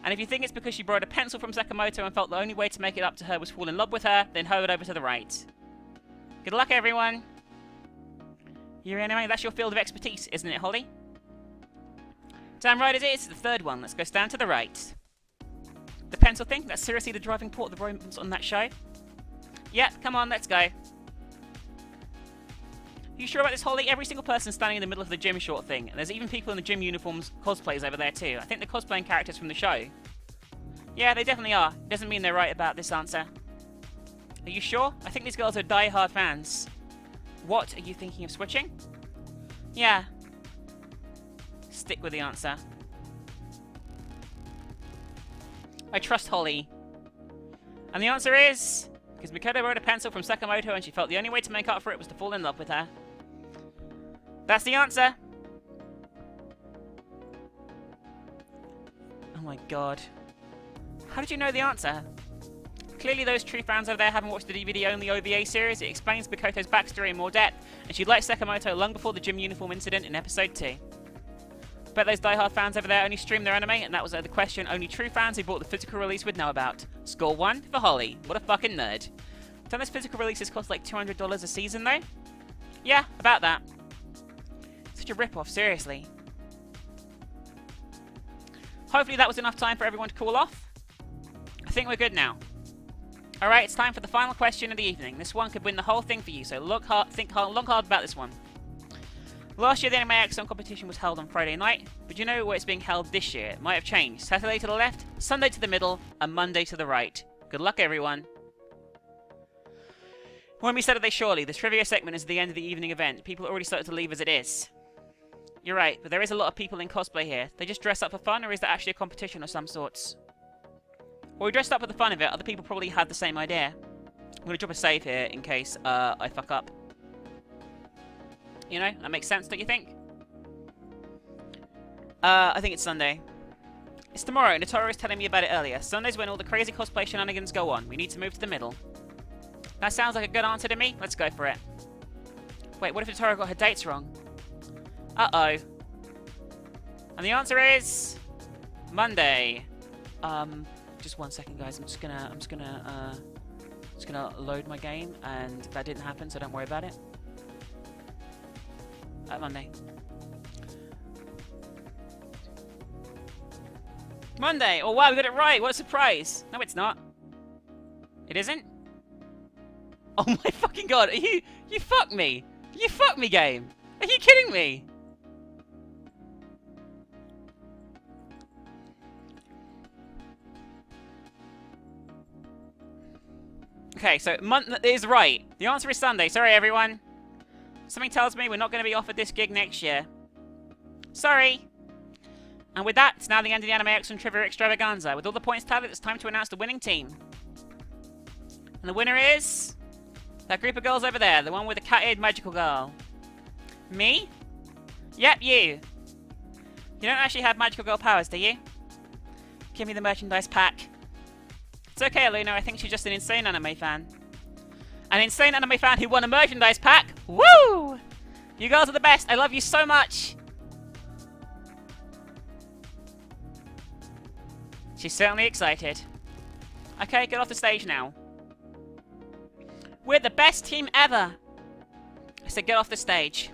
And if you think it's because she borrowed a pencil from Sakamoto and felt the only way to make it up to her was fall in love with her, then hover over to the right. Good luck, everyone. Yuri anime, that's your field of expertise, isn't it, Holly? Damn right it is. The third one. Let's go stand to the right. The pencil thing? That's seriously the driving port of the romance on that show? Yeah, come on, let's go. Are you sure about this, Holly? Every single person standing in the middle of the gym short thing. And there's even people in the gym uniforms cosplays over there too. I think they're cosplaying characters from the show. Yeah, they definitely are. Doesn't mean they're right about this answer. Are you sure? I think these girls are die-hard fans. What? Are you thinking of switching? Yeah. Stick with the answer. I trust Holly. And the answer is... because Makoto borrowed a pencil from Sakamoto and she felt the only way to make up for it was to fall in love with her. That's the answer. Oh my god. How did you know the answer? Clearly those true fans over there haven't watched the DVD-only OVA series. It explains Makoto's backstory in more depth, and she liked Sakamoto long before the gym uniform incident in episode 2. Bet those die-hard fans over there only stream their anime, and that was the question only true fans who bought the physical release would know about. Score 1 for Holly. What a fucking nerd. Don't those physical releases cost like $200 a season though? Yeah, about that. Such a rip-off, seriously. Hopefully that was enough time for everyone to cool off. I think we're good now. Alright, it's time for the final question of the evening. This one could win the whole thing for you, so look hard, think hard, long hard about this one. Last year the Anime Axon competition was held on Friday night, but you know where it's being held this year? It might have changed. Saturday to the left, Sunday to the middle, and Monday to the right. Good luck everyone. When we Saturday surely, the trivia segment is the end of the evening event. People already started to leave as it is. You're right, but there is a lot of people in cosplay here. They just dress up for fun, or is that actually a competition of some sorts? Well, we dressed up for the fun of it. Other people probably had the same idea. I'm going to drop a save here in case I fuck up. You know, that makes sense, don't you think? I think it's Sunday. It's tomorrow. Notaro was telling me about it earlier. Sunday's when all the crazy cosplay shenanigans go on. We need to move to the middle. That sounds like a good answer to me. Let's go for it. Wait, what if Notaro got her dates wrong? Uh-oh. And the answer is... Monday. Just 1 second, guys. I'm just gonna load my game, and that didn't happen, so don't worry about it. Monday. Monday! Oh wow, we got it right! What a surprise! No, it's not. It isn't? Oh my fucking god! You fucked me! You fucked me, game! Are you kidding me? Okay, so month is right. The answer is Sunday. Sorry, everyone. Something tells me we're not going to be offered this gig next year. Sorry. And with that, it's now the end of the Anime Axon Trivia Extravaganza. With all the points tallied, it's time to announce the winning team. And the winner is... that group of girls over there. The one with the cat-eared magical girl. Me? Yep, you. You don't actually have magical girl powers, do you? Give me the merchandise pack. It's okay, Aluna. I think she's just an insane anime fan. An insane anime fan who won a merchandise pack? Woo! You girls are the best. I love you so much. She's certainly excited. Okay, get off the stage now. We're the best team ever. I said get off the stage.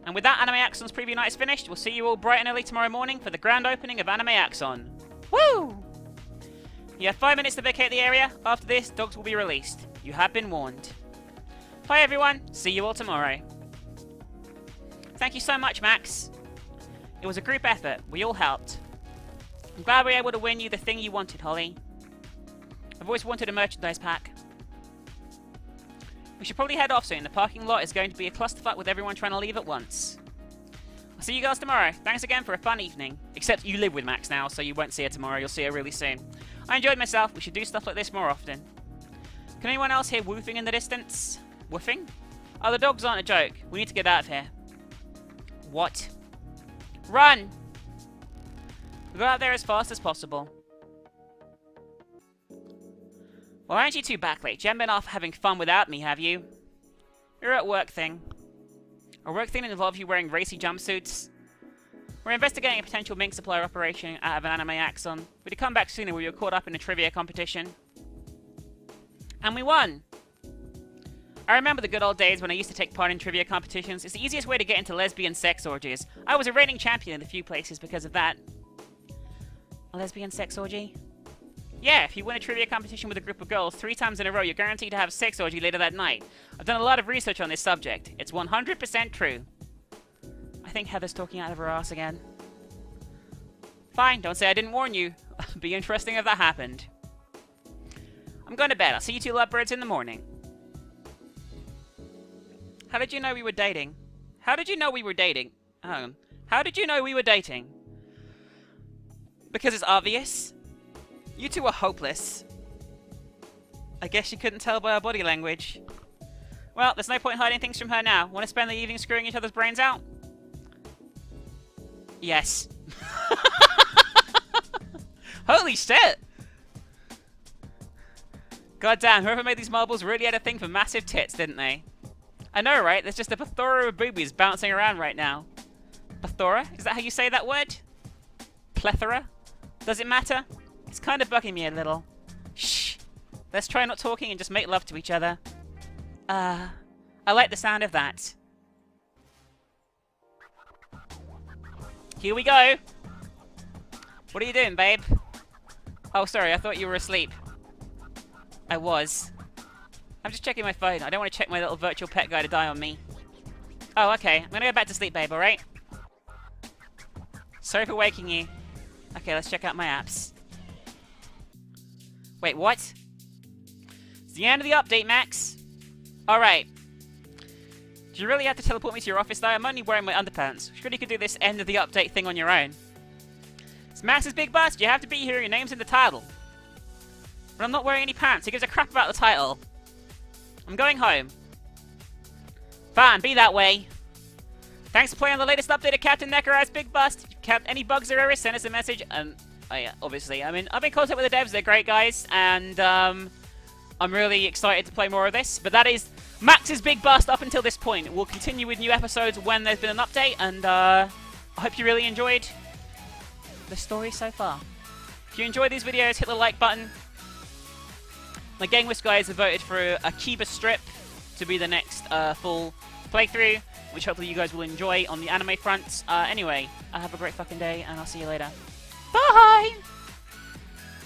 And with that, Anime Axon's preview night is finished. We'll see you all bright and early tomorrow morning for the grand opening of Anime Axon. Woo! You have 5 minutes to vacate the area. After this, dogs will be released. You have been warned. Bye everyone. See you all tomorrow. Thank you so much, Max. It was a group effort. We all helped. I'm glad we were able to win you the thing you wanted, Holly. I've always wanted a merchandise pack. We should probably head off soon. The parking lot is going to be a clusterfuck with everyone trying to leave at once. I'll see you guys tomorrow. Thanks again for a fun evening. Except you live with Max now, so you won't see her tomorrow. You'll see her really soon. I enjoyed myself. We should do stuff like this more often. Can anyone else hear woofing in the distance? Woofing? Oh, the dogs aren't a joke. We need to get out of here. What? Run! We'll go out there as fast as possible. Well, aren't you two back late? You haven't been off having fun without me, have you? You're at work thing. A work thing that involves you wearing racy jumpsuits. We're investigating a potential mink supplier operation out of an Anime Axon. We'd have come back sooner we were caught up in a trivia competition. And we won! I remember the good old days when I used to take part in trivia competitions. It's the easiest way to get into lesbian sex orgies. I was a reigning champion in a few places because of that. A lesbian sex orgy? Yeah, if you win a trivia competition with a group of girls 3 times in a row, you're guaranteed to have a sex orgy later that night. I've done a lot of research on this subject. It's 100% true. I think Heather's talking out of her ass again. Fine, don't say I didn't warn you. Be interesting if that happened. I'm going to bed. I'll see you two lovebirds in the morning. How did you know we were dating? How did you know we were dating? How did you know we were dating? Because it's obvious. You two are hopeless. I guess you couldn't tell by our body language. Well, there's no point hiding things from her now. Want to spend the evening screwing each other's brains out? Yes. Holy shit! God damn, whoever made these marbles really had a thing for massive tits, didn't they? I know, right? There's just a plethora of boobies bouncing around right now. Plethora? Is that how you say that word? Plethora? Does it matter? It's kind of bugging me a little. Shh. Let's try not talking and just make love to each other. I like the sound of that. Here we go. What are you doing, babe? Oh, sorry, I thought you were asleep. I was. I'm just checking my phone. I don't want to check my little virtual pet guy to die on me. Oh, okay. I'm gonna go back to sleep, babe, alright? Sorry for waking you. Okay, let's check out my apps. Wait, what? It's the end of the update, Max. Alright. Do you really have to teleport me to your office, though? I'm only wearing my underpants. Surely you could do this end of the update thing on your own. It's Max's big bust. You have to be here. Your name's in the title. But I'm not wearing any pants. Who gives a crap about the title? I'm going home. Fine, be that way. Thanks for playing on the latest update of Captain Neckerized Big Bust. If you kept any bugs or errors, send us a message. Oh yeah, obviously. I mean, I've been in contact with the devs. They're great guys. And I'm really excited to play more of this. But that is Max's Big Bust up until this point. We'll continue with new episodes when there's been an update. And I hope you really enjoyed the story so far. If you enjoyed these videos, hit the like button. My Gang Wisp guys have voted for Akiba Strip to be the next full playthrough, which hopefully you guys will enjoy on the anime front. Anyway, have a great fucking day, and I'll see you later. Bye!